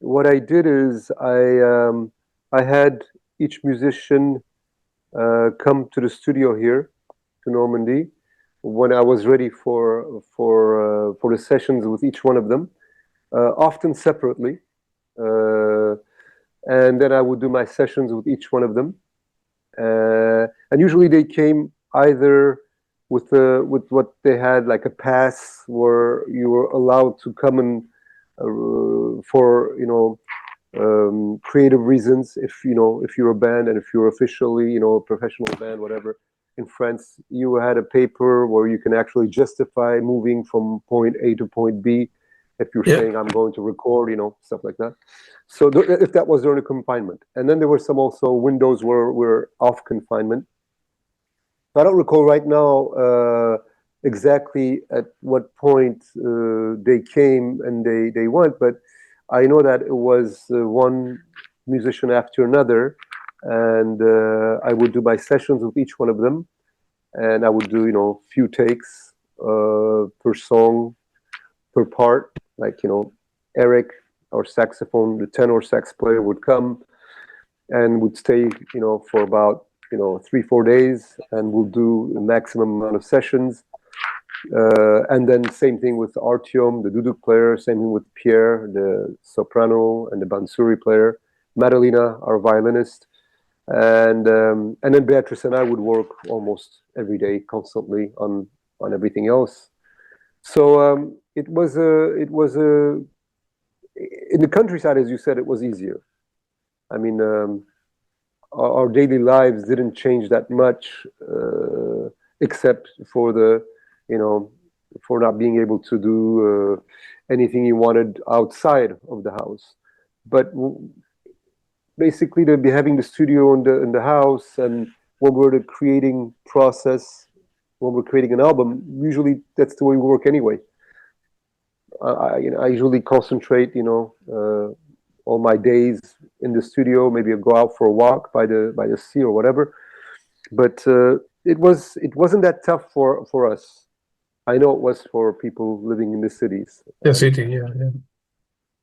what I did is I had each musician come to the studio here to Normandy when I was ready for the sessions with each one of them, often separately, uh, and then I would do my sessions with each one of them, and usually they came either with what they had, like a pass where you were allowed to come and for creative reasons, if you're a band and if you're officially a professional band, whatever. In France, you had a paper where you can actually justify moving from point A to point B if you're yeah, saying I'm going to record, stuff like that. So if that was during the confinement, and then there were some also windows where we're off confinement. I don't recall right now exactly at what point they came and they went, but I know that it was one musician after another, and I would do my sessions with each one of them, and I would do few takes per song, per part. Like Eric, our saxophone, the tenor sax player, would come and would stay for about 3-4 days, and we'll do the maximum amount of sessions. And then same thing with Artyom, the duduk player. Same thing with Pierre, the soprano, and the bansuri player. Madalina, our violinist, and then Beatrice and I would work almost every day, constantly on everything else. So it was in the countryside, as you said, it was easier. I mean, our daily lives didn't change that much, except for the, for not being able to do anything you wanted outside of the house. But basically, to be having the studio in the house, and when we're the creating process, when we're creating an album, usually that's the way we work anyway. I usually concentrate, all my days in the studio. Maybe I go out for a walk by the sea or whatever. But it wasn't that tough for us. I know it was for people living in the cities. The city, yeah.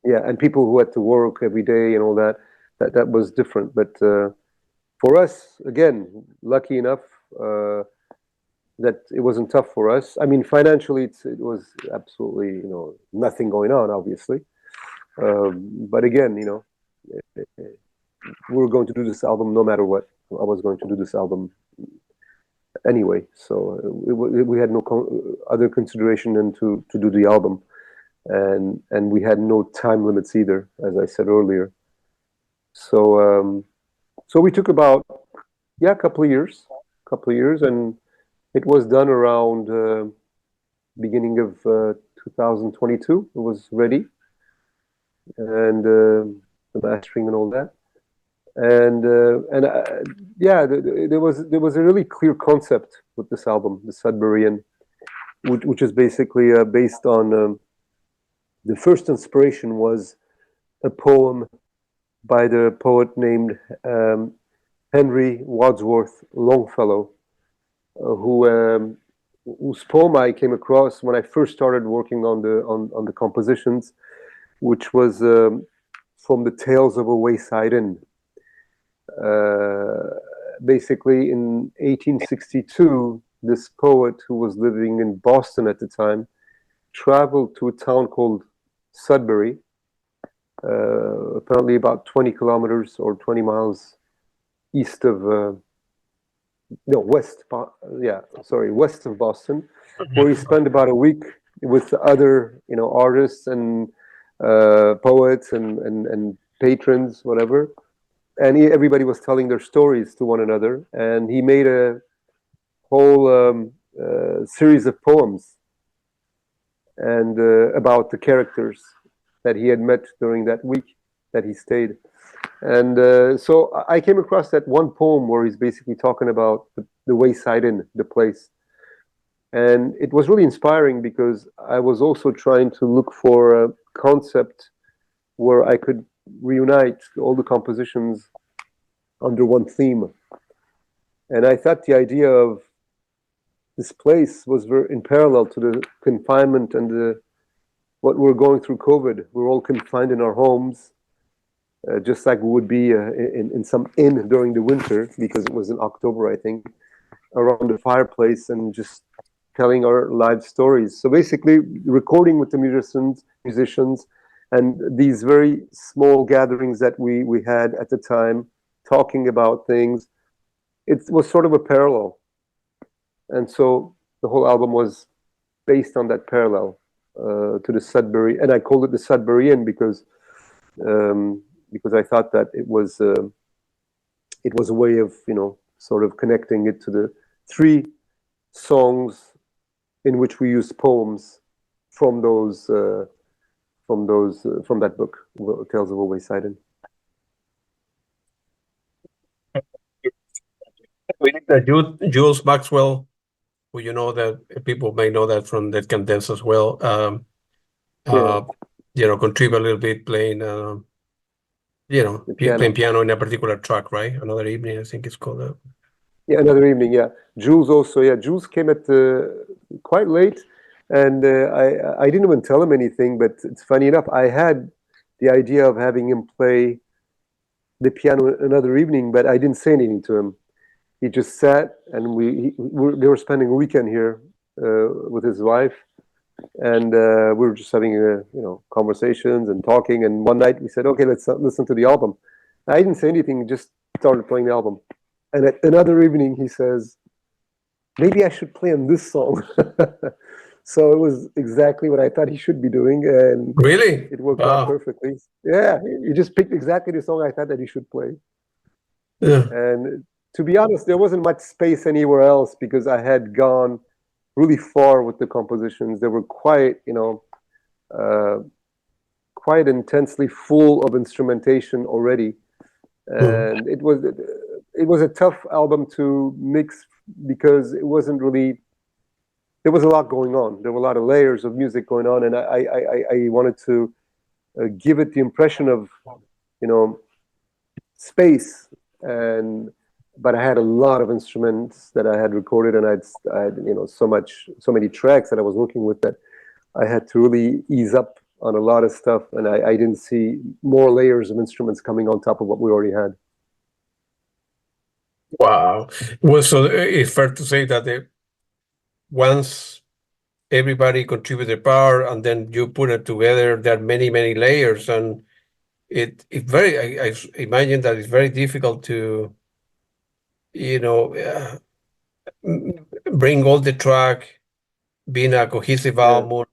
Yeah, and people who had to work every day and all that. That was different. But for us, again, lucky enough that it wasn't tough for us. I mean, financially, it was absolutely, nothing going on, obviously. But again, we were going to do this album no matter what. I was going to do this album anyway, so we had no other consideration than to do the album, and we had no time limits either, as I said earlier. So we took about a couple of years, and it was done around beginning of 2022. It was ready, and the mastering and all that. And there was a really clear concept with this album, the Sudbury Inn, which is basically based on the first inspiration was a poem by the poet named Henry Wadsworth Longfellow, whose poem I came across when I first started working on the compositions, which was from the Tales of a Wayside Inn. Basically, in 1862, this poet, who was living in Boston at the time, traveled to a town called Sudbury, apparently about 20 kilometers or 20 miles east of west of Boston, where he spent about a week with other artists and poets and patrons, whatever. And everybody was telling their stories to one another, and he made a whole series of poems and about the characters that he had met during that week that he stayed. And so I came across that one poem where he's basically talking about the Wayside Inn, the place. And it was really inspiring because I was also trying to look for a concept where I could reunite all the compositions under one theme. And I thought the idea of this place was very in parallel to the confinement and what we're going through COVID. We're all confined in our homes, just like we would be in some inn during the winter, because it was in October, I think, around the fireplace and just telling our live stories. So basically recording with the musicians and these very small gatherings that we had at the time, talking about things. It was sort of a parallel. And so the whole album was based on that parallel to the Sudbury, and I called it the Sudbury Inn because I thought that it was a way of sort of connecting it to the 3 songs in which we use poems from that book, Tales of a Wayside Inn. We need that Jules Maxwell, who that people may know that from Dead Can Dance as well. Contribute a little bit playing, playing piano in a particular track, right? Another Evening, I think it's called. Yeah, Another Evening. Yeah, Jules also. Yeah, Jules came at quite late, and I didn't even tell him anything. But it's funny enough, I had the idea of having him play the piano Another Evening, but I didn't say anything to him. He just sat, and they were spending a weekend here with his wife, and we were just having conversations and talking. And one night we said, "Okay, let's listen to the album." I didn't say anything; just started playing the album. And at Another Evening, he says, "Maybe I should play on this song." So it was exactly what I thought he should be doing, and Really? it worked out Wow. perfectly. Yeah, he just picked exactly the song I thought that he should play. Yeah. And to be honest, there wasn't much space anywhere else because I had gone really far with the compositions. They were quite, uh, quite intensely full of instrumentation already, Mm. and it was a tough album to mix because it wasn't really. There was a lot going on. There were a lot of layers of music going on, and I wanted to give it the impression of, you know, space, and but I had a lot of instruments that I had recorded, and I had so many tracks that I was working with that I had to really ease up on a lot of stuff, and I didn't see more layers of instruments coming on top of what we already had. Wow. Well, so it's fair to say that once everybody contribute their part and then you put it together, there are many, many layers, and it very, I imagine that it's very difficult to, you know, bring all the track, being a cohesive Yeah. album,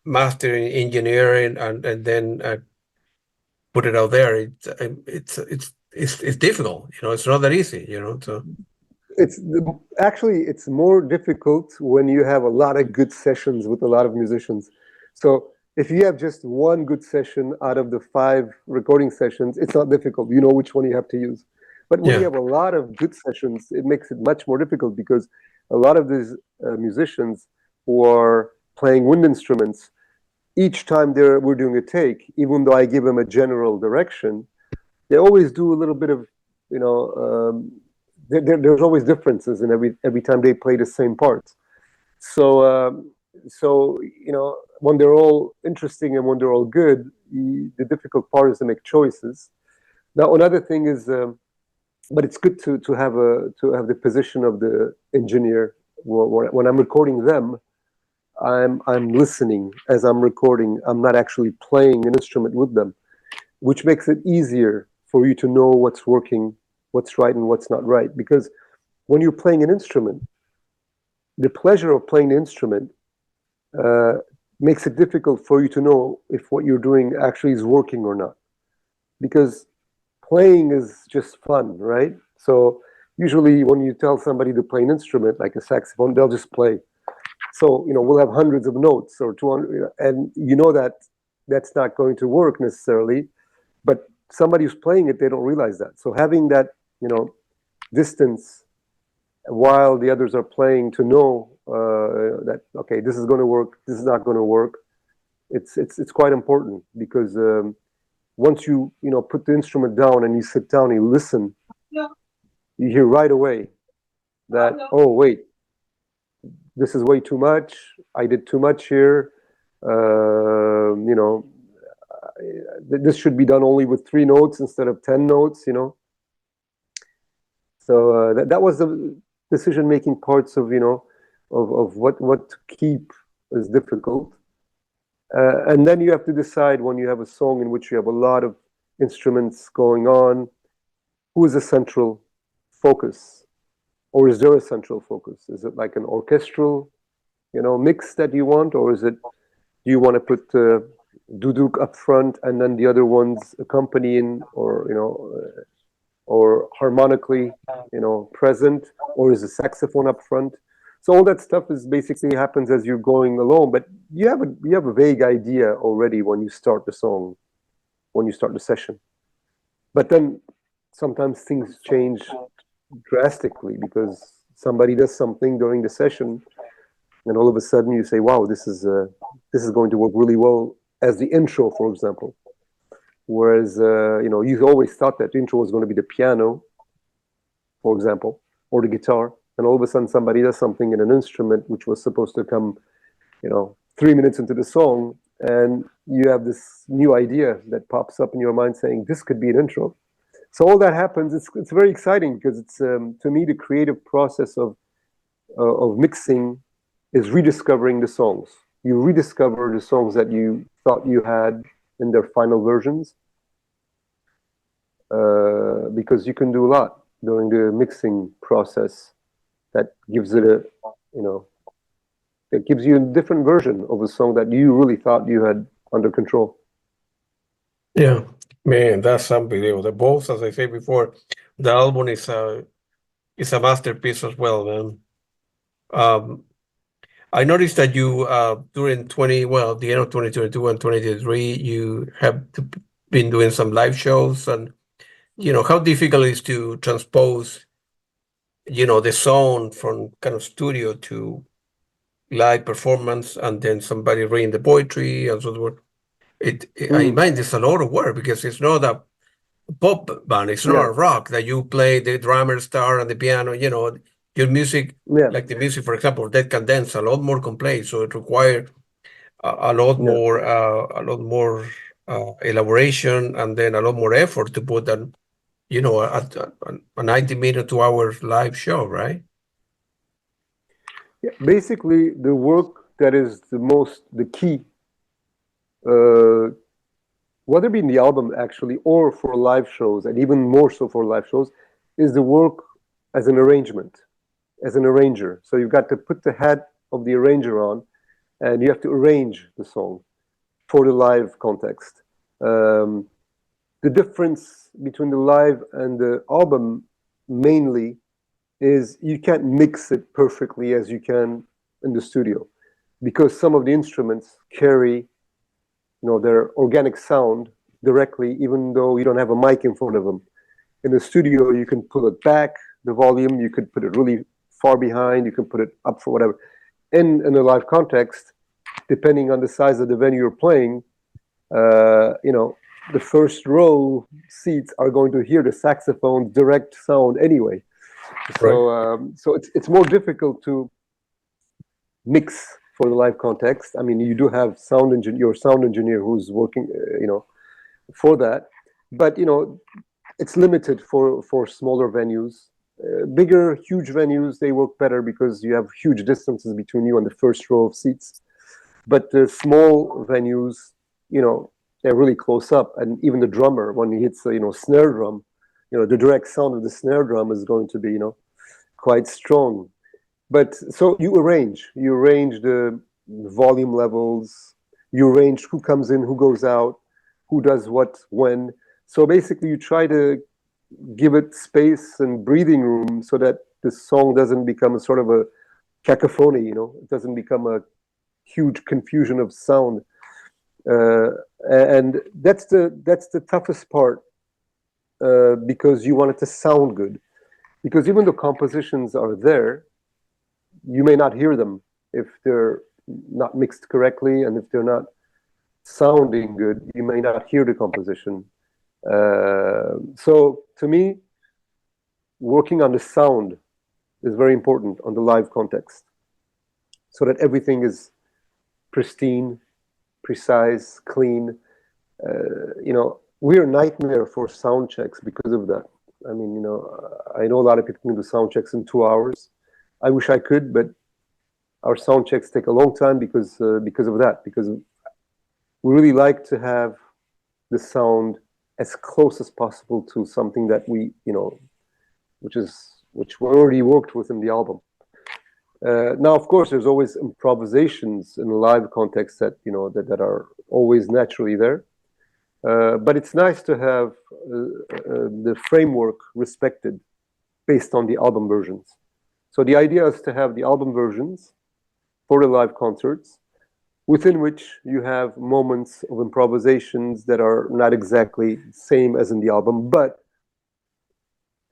mastering, engineering, and then put it out there. It's difficult. It's not that easy. So It's actually it's more difficult when you have a lot of good sessions with a lot of musicians. So if you have just one good session out of the 5 recording sessions, it's not difficult. You know which one you have to use. But when you yeah, have a lot of good sessions, it makes it much more difficult because a lot of these musicians who are playing wind instruments, each time we're doing a take, even though I give them a general direction, they always do a little bit of, you know, there's always differences in every time they play the same parts. So when they're all interesting and when they're all good, the difficult part is to make choices. Now another thing is, but it's good to have the position of the engineer. When I'm recording them, I'm listening as I'm recording. I'm not actually playing an instrument with them, which makes it easier for you to know what's working, what's right, and what's not right. Because when you're playing an instrument, the pleasure of playing the instrument uh, makes it difficult for you to know if what you're doing actually is working or not. Because playing is just fun, right? So usually when you tell somebody to play an instrument like a saxophone, they'll just play. So we'll have hundreds of notes or 200, and that that's not going to work necessarily. But somebody who's playing it, they don't realize that. So having that, distance while the others are playing to know that okay, this is going to work, this is not going to work. It's quite important because once you put the instrument down and you sit down and you listen, you hear right away that oh wait, this is way too much. I did too much here. This should be done only with 3 notes instead of 10 notes. So that was the decision-making parts of what to keep is difficult. And then you have to decide when you have a song in which you have a lot of instruments going on, who is the central focus, or is there a central focus? Is it like an orchestral, mix that you want, or is it do you want to put duduk up front and then the other ones accompanying, or harmonically, present, or is the saxophone up front? So all that stuff is basically happens as you're going along, but you have a vague idea already when you start the song, when you start the session. But then sometimes things change drastically because somebody does something during the session, and all of a sudden you say, "Wow, this is going to work really well as the intro, for example." Whereas you always thought that the intro was going to be the piano, for example, or the guitar, and all of a sudden somebody does something in an instrument which was supposed to come, 3 minutes into the song, and you have this new idea that pops up in your mind saying this could be an intro. So all that happens. It's very exciting because it's to me the creative process of mixing is rediscovering the songs. You rediscover the songs that you thought you had in their final versions, because you can do a lot during the mixing process that gives it a It gives you a different version of a song that you really thought you had under control. Yeah, man, that's unbelievable. The both, as I said before, the album is a masterpiece as well, man. Um, I noticed that you during the end of 2022 and 2023, you have been doing some live shows, and how difficult it is to transpose the sound from kind of studio to live performance, and then somebody reading the poetry and so forth. I imagine it's a lot of work because it's not a pop band, it's not Yeah, a rock that you play the drummer star and the piano. Your music, yeah, like the music, for example, that can dance a lot more complex, so it requires a lot yeah. more, elaboration, and then a lot more effort to put a 90-minute, 2 hour live show, right? Yeah. Basically, the work that is the key, uh, whether it be in the album actually or for live shows, and even more so for live shows, is the work as an arrangement, as an arranger. So you've got to put the hat of the arranger on, and you have to arrange the song for the live context. Um, the difference between the live and the album mainly is you can't mix it perfectly as you can in the studio, because some of the instruments carry their organic sound directly, even though you don't have a mic in front of them. In the studio, you can pull it back, the volume, you could put it really far behind, you can put it up for whatever. In a live context, depending on the size of the venue you're playing, the first row seats are going to hear the saxophone direct sound anyway. Right. So it's more difficult to mix for the live context. I mean, you do have your sound engineer who's working, for that, but it's limited for smaller venues. Bigger, huge venues, they work better because you have huge distances between you and the first row of seats. But the small venues, they're really close up, and even the drummer, when he hits a snare drum, the direct sound of the snare drum is going to be quite strong. But so you arrange the volume levels, you arrange who comes in, who goes out, who does what when. So basically you try to give it space and breathing room so that the song doesn't become a sort of a cacophony, it doesn't become a huge confusion of sound. And that's the toughest part, because you want it to sound good. Because even though compositions are there, you may not hear them if they're not mixed correctly, and if they're not sounding good, you may not hear the composition. So to me, working on the sound is very important on the live context, so that everything is pristine, precise, clean. We're a nightmare for sound checks because of that. I mean, I know a lot of people can do sound checks in 2 hours. I wish I could, but our sound checks take a long time because of that. Because we really like to have the sound as close as possible to something that we, which we already worked with in the album. Now, of course, there's always improvisations in a live context that that are always naturally there. But it's nice to have the framework respected based on the album versions. So the idea is to have the album versions for the live concerts, within which you have moments of improvisations that are not exactly the same as in the album, but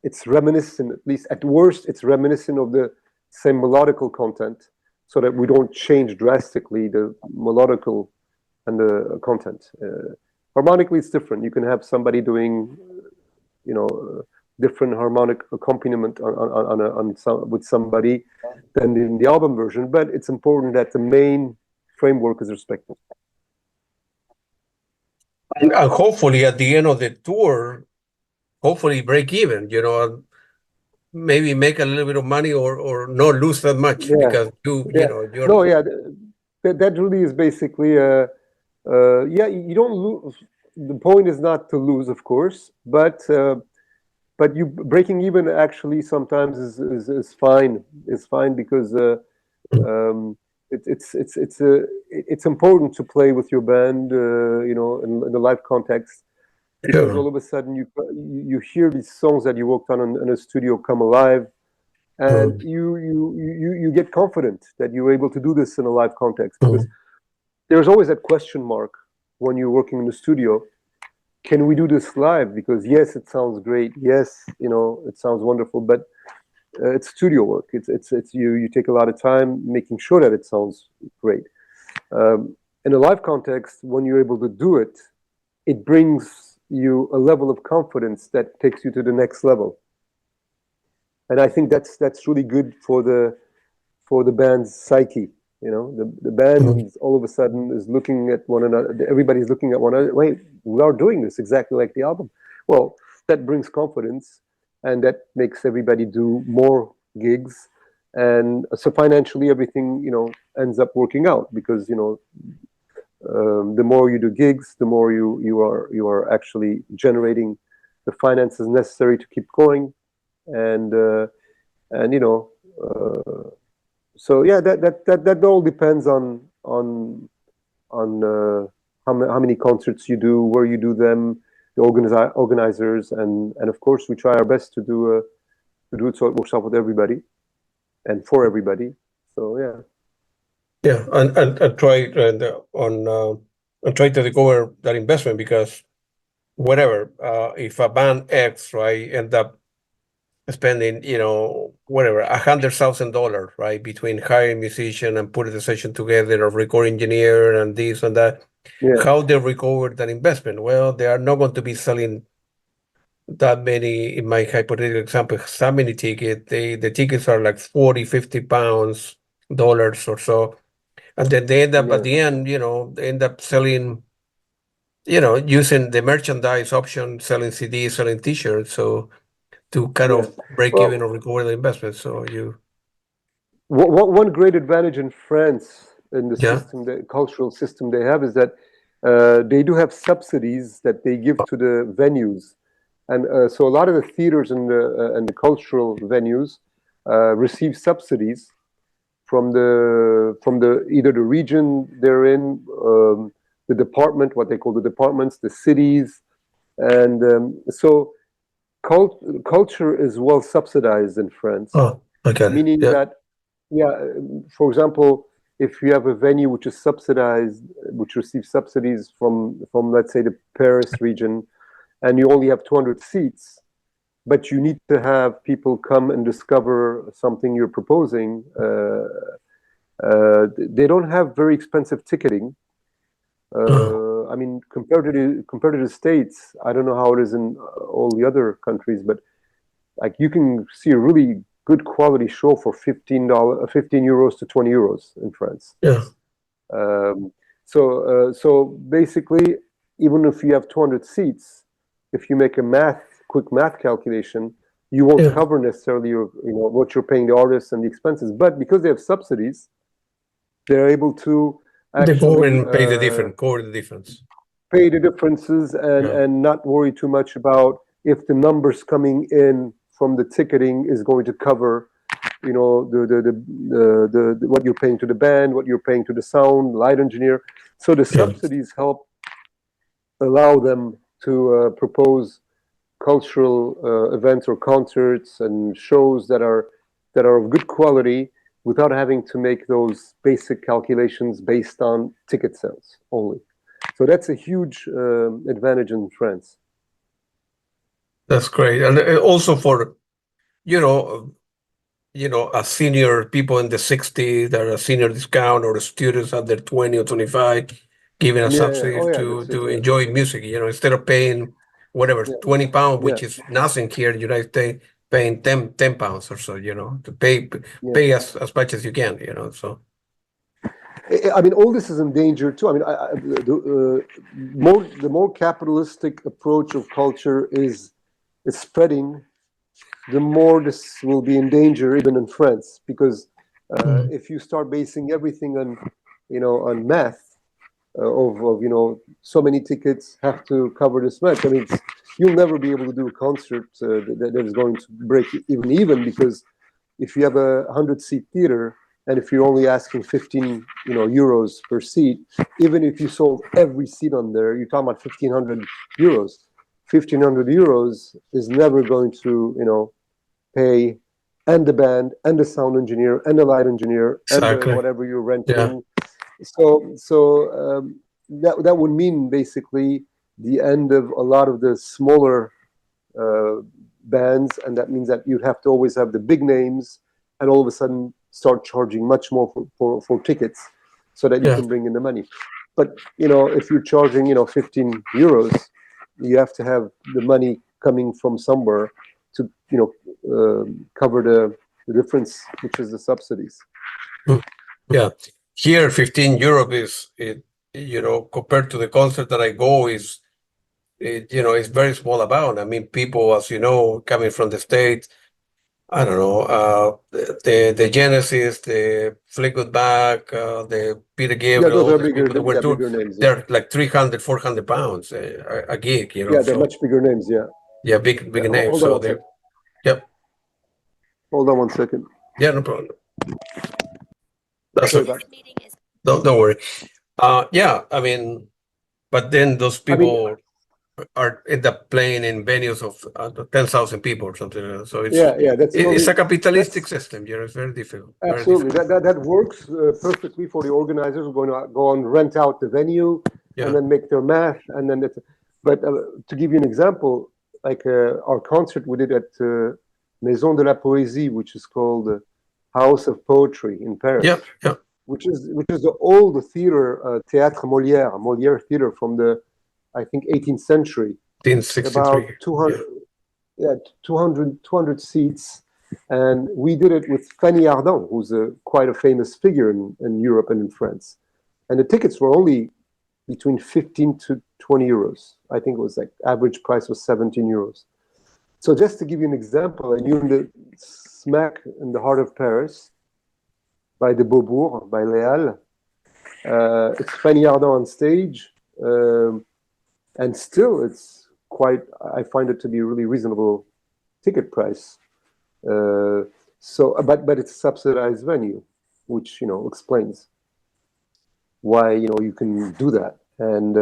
it's reminiscent, at least at worst, it's reminiscent of the same melodical content, so that we don't change drastically the melodical and the content. Harmonically, it's different. You can have somebody doing, different harmonic accompaniment with somebody than in the album version, but it's important that the main framework is respected. And hopefully at the end of the tour, hopefully break even, and maybe make a little bit of money, or not lose that much, Yeah, because yeah. you're No, yeah, that really is basically, yeah, you don't lose. The point is not to lose, of course, but you breaking even actually sometimes is fine. It's fine because it's important to play with your band, you know, in the live context, because Yeah. all of a sudden you hear these songs that you worked on in a studio come alive, and you get confident that you're able to do this in a live context, because there's always that question mark when you're working in the studio. Can we do this live? Because yes, it sounds great. Yes, you know, it sounds wonderful, but it's studio work. It's you take a lot of time making sure that it sounds great. In a live context, when you're able to do it, it brings you a level of confidence that takes you to the next level. And I think that's really good for the band's psyche. You know, the band all of a sudden is looking at one another. Everybody's looking at one another. Wait, we are doing this exactly like the album. Well, that brings confidence, and that makes everybody do more gigs. And so financially, everything, you know, ends up working out, because, you know, the more you do gigs, the more you are actually generating the finances necessary to keep going, and you know. So yeah, that all depends on how many concerts you do, where you do them, the organizers, and of course we try our best to do it so it works out with everybody and for everybody. So yeah. Yeah, and try and try to recover that investment, because whatever, if a band X, right, end up spending, you know, whatever, $100,000, right, between hiring musician and putting the session together, or record engineer and this and that, how they recover that investment? Well, they are not going to be selling that many. In my hypothetical example, so many tickets. The tickets are like 40, 50 pounds, dollars or so. And then they end up at the end, you know, they end up selling, you know, using the merchandise option, selling CDs, selling T-shirts, so to kind of break even or recover the investment. So one great advantage in France, in the yeah. system, the cultural system they have, is that they do have subsidies that they give to the venues, and so a lot of the theaters and the cultural venues receive subsidies from the either the region they're in, the department, what they call the departments, the cities, and so culture is well subsidized in France. Oh, okay. Meaning that, for example, if you have a venue which is subsidized, which receives subsidies from let's say the Paris region, and you only have 200 seats, but you need to have people come and discover something you're proposing, they don't have very expensive ticketing. I mean, compared to the States, I don't know how it is in all the other countries, but like you can see a really good quality show for €15 to €20 in France. Yeah. So basically, even if you have 200 seats, if you make a quick math calculation, you won't cover necessarily what you're paying the artists and the expenses. But because they have subsidies, they're able to actually pay the difference, cover the difference, pay the differences, and not worry too much about if the numbers coming in from the ticketing is going to cover, you know, the what you're paying to the band, what you're paying to the sound, light engineer. So the subsidies help allow them to propose cultural events or concerts and shows that are of good quality, without having to make those basic calculations based on ticket sales only. So that's a huge advantage in France. That's great. And also for, a senior people in the 60s that are a senior discount, or the students under 20 or 25, giving a subsidy to enjoy music, instead of paying whatever, 20 pounds, which is nothing here in the United States, paying 10 pounds or so, to pay as much as you can, so. I mean, all this is in danger too. I mean, the more capitalistic approach of culture is spreading, the more this will be in danger, even in France, because if you start basing everything on math of so many tickets have to cover this much. I mean, you'll never be able to do a concert that is going to break even, because if you have a 100-seat theater, And if you're only asking 15, euros per seat, even if you sold every seat on there, you're talking about 1,500 euros. 1,500 euros is never going to, pay and the band and the sound engineer and the light engineer and Exactly. whatever you're renting. Yeah. So that would mean basically the end of a lot of the smaller bands, and that means that you'd have to always have the big names, and all of a sudden start charging much more for tickets, so that you can bring in the money. But if you're charging 15 euros, you have to have the money coming from somewhere to cover the difference, which is the subsidies. Yeah, here 15 euro is compared to the concert that I go is it's very small amount. I mean, people, as you know, coming from the States, I don't know, the Genesis, the Fleetwood Mac, the Peter Gabriel, those all are these people that were bigger names. They're like 300, 400 pounds a gig, Yeah, they're much bigger names. Yeah, big names. So they're, yep. Hold on one second. Yeah, no problem. That's Sorry okay. Don't worry. Yeah, I mean, but then those people are end up playing in venues of 10,000 people or something like that. So it's a capitalistic system. It's very difficult. Absolutely, that works perfectly for the organizers who are going to go and rent out the venue and then make their math, and then but to give you an example, like our concert we did at Maison de la Poésie, which is called House of Poetry in Paris. Which is the old theater, Théâtre Molière theater from the, I think, 18th century. 1863. About 200 seats. And we did it with Fanny Ardant, who's quite a famous figure in Europe and in France. And the tickets were only between 15 to 20 euros. I think it was like average price was 17 euros. So just to give you an example, and you're in the smack in the heart of Paris, by the Beaubourg, by Léal. It's Fanny Ardant on stage. And still, it's quite, I find it to be a really reasonable ticket price. But it's a subsidized venue, which, explains why, you can do that. And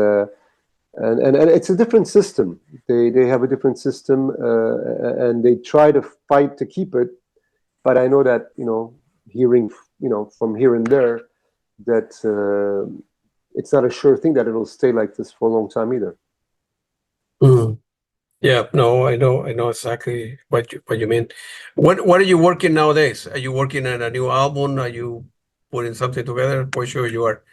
it's a different system. They have a different system, and they try to fight to keep it. But I know that, hearing from here and there, that it's not a sure thing that it'll stay like this for a long time either. Yeah, no, I know exactly what you mean. What are you working nowadays? Are you working on a new album? Are you putting something together? For sure you are.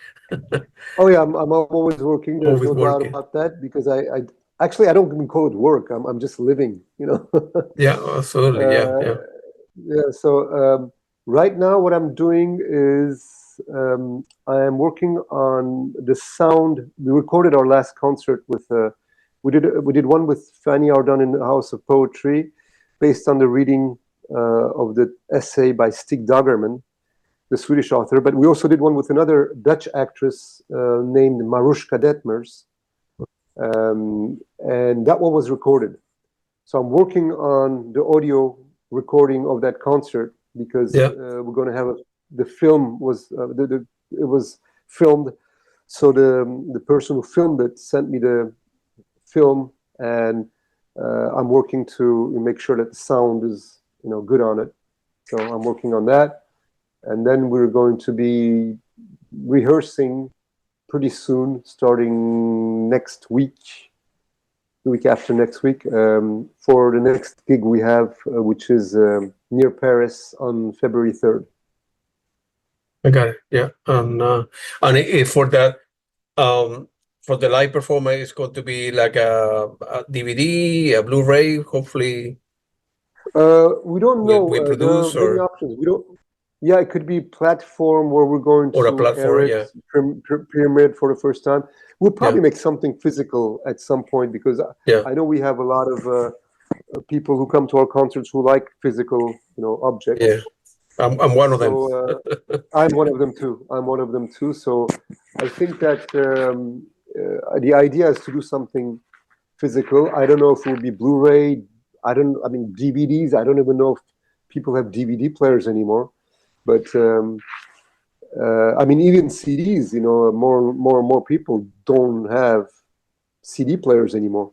Oh yeah, I'm always working. There's no doubt about that, because I actually I don't even call it work. I'm just living, Yeah, absolutely. Yeah. So right now, what I'm doing is I am working on the sound. We recorded our last concert with. We did one with Fanny Ardant in the House of Poetry, based on the reading of the essay by Stig Dagerman, the Swedish author. But we also did one with another Dutch actress named Maruška Detmers, and that one was recorded. So I'm working on the audio recording of that concert, because we're going to have the film was it was filmed. So the person who filmed it sent me the film, and I'm working to make sure that the sound is good on it. So I'm working on that, and then we're going to be rehearsing pretty soon, starting next week, the week after next week, for the next gig we have, which is near Paris on February 3rd. I got it. Yeah, and for that, for the live performance, it's going to be like a DVD, a Blu-ray, hopefully. We don't know. We produce, there are many options. We don't. Yeah, it could be platform where we're going to air it, premiere it for the first time. We'll probably make something physical at some point, because I know we have a lot of people who come to our concerts who like physical, objects. Yeah, I'm one of them. I'm one of them too. So I think that the idea is to do something physical. I don't know if it will be Blu-ray. I mean, DVDs. I don't even know if people have DVD players anymore. But I mean, even CDs, you know, more and more people don't have CD players anymore.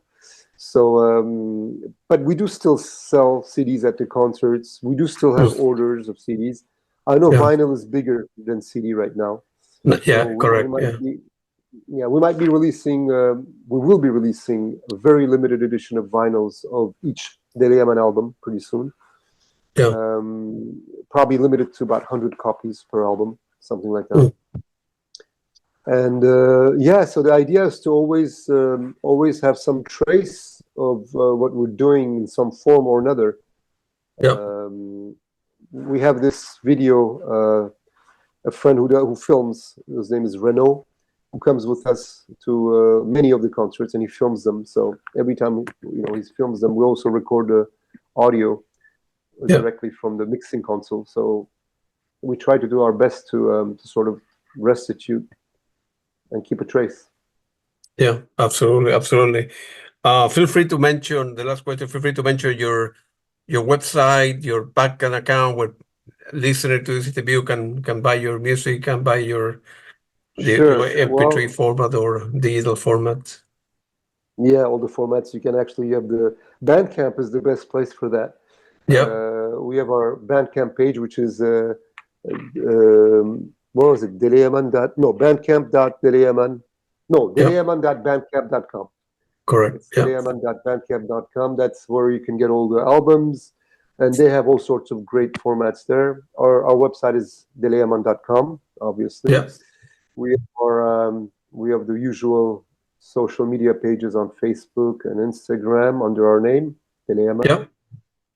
So, but we do still sell CDs at the concerts. We do still have orders of CDs. I know Yeah. vinyl is bigger than CD right now. Yeah, So correct. we might be releasing, we will be releasing a very limited edition of vinyls of each Deleyaman album pretty soon. Yeah. Probably limited to about 100 copies per album, something like that. And yeah, so the idea is to always have some trace of what we're doing in some form or another. Yeah. We have this video, a friend who films, his name is Renaud, who comes with us to many of the concerts, and he films them. So every time he films them, we also record the audio directly from the mixing console. So we try to do our best to sort of restitute and keep a trace. Yeah, absolutely. Feel free to mention the last question. Feel free to mention your website, your Bandcamp account, where listener to this interview can buy your music, can buy your MP3 format or digital format. Yeah, all the formats. You can actually have the Bandcamp is the best place for that. Yeah. We have our Bandcamp page, which is what was it? Bandcamp.deleyaman. No, deleyaman.bandcamp.com. Correct. It's deleyaman.bandcamp.com. That's where you can get all the albums, and they have all sorts of great formats there. Our website is deleyaman.com, obviously. Yes. We have the usual social media pages on Facebook and Instagram under our name, Deleyaman. Yeah.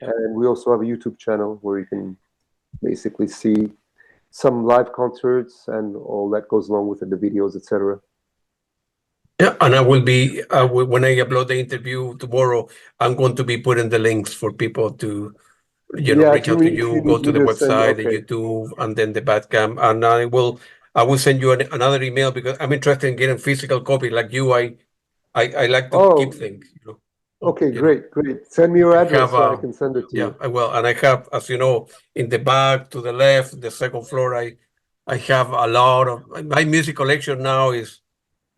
And we also have a YouTube channel where you can basically see some live concerts and all that goes along with it, the videos, etc. Yeah, and I will be when I upload the interview tomorrow, I'm going to be putting the links for people to reach out to you, go to the website, the YouTube, and then the Bandcamp. And I will send you another email because I'm interested in getting physical copy. Like you, I like to keep things. Okay, great. Send me your address so I can send it to you. Yeah, I will. And I have, as you know, in the back to the left, the second floor, I have a lot of my music collection now is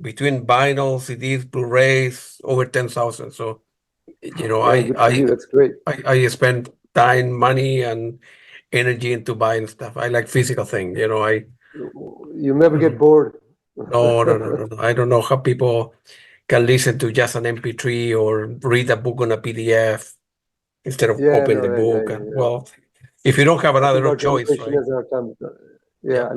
between vinyl, CDs, Blu-rays, over 10,000. So, that's great. I spend time, money, and energy into buying stuff. I like physical things. You'll never get bored. No. I don't know how people can listen to just an MP3 or read a book on a PDF instead of open the book. Well, if you don't have another choice, right?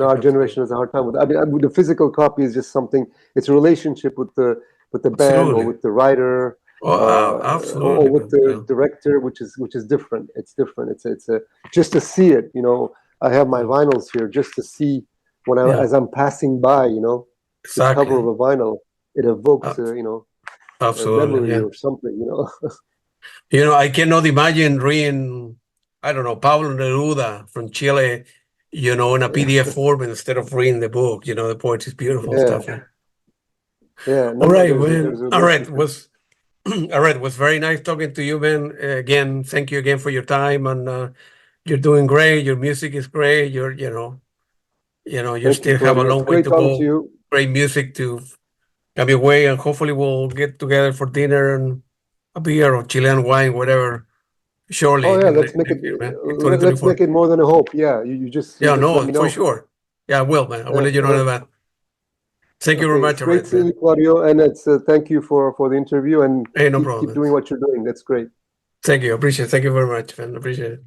Our generation has a hard time with that. I mean, the physical copy is just something. It's a relationship with the band or with the writer, absolutely, or with the director, which is different. It's different. It's just to see it. I have my vinyls here just to see as I'm passing by. The cover of a vinyl, it evokes a memory or something. I cannot imagine reading, I don't know, Pablo Neruda from Chile, in a PDF form instead of reading the book. The poetry is beautiful stuff. Yeah. All right, man. Aret, was very nice talking to you, man. Again, thank you again for your time, and you're doing great. Your music is great. You still have a long way to go. Great music to come your way, and hopefully we'll get together for dinner and a beer or Chilean wine, whatever. Surely. Oh yeah, let's make it more than a hope. Yeah, you just let me know. For sure. Yeah, I will, man. I will let you know that. Thank you very much. It's great seeing you, Claudio, and it's thank you for the interview and no problem. Keep doing what you're doing. That's great. Thank you. Appreciate it. Thank you very much, man. Appreciate it.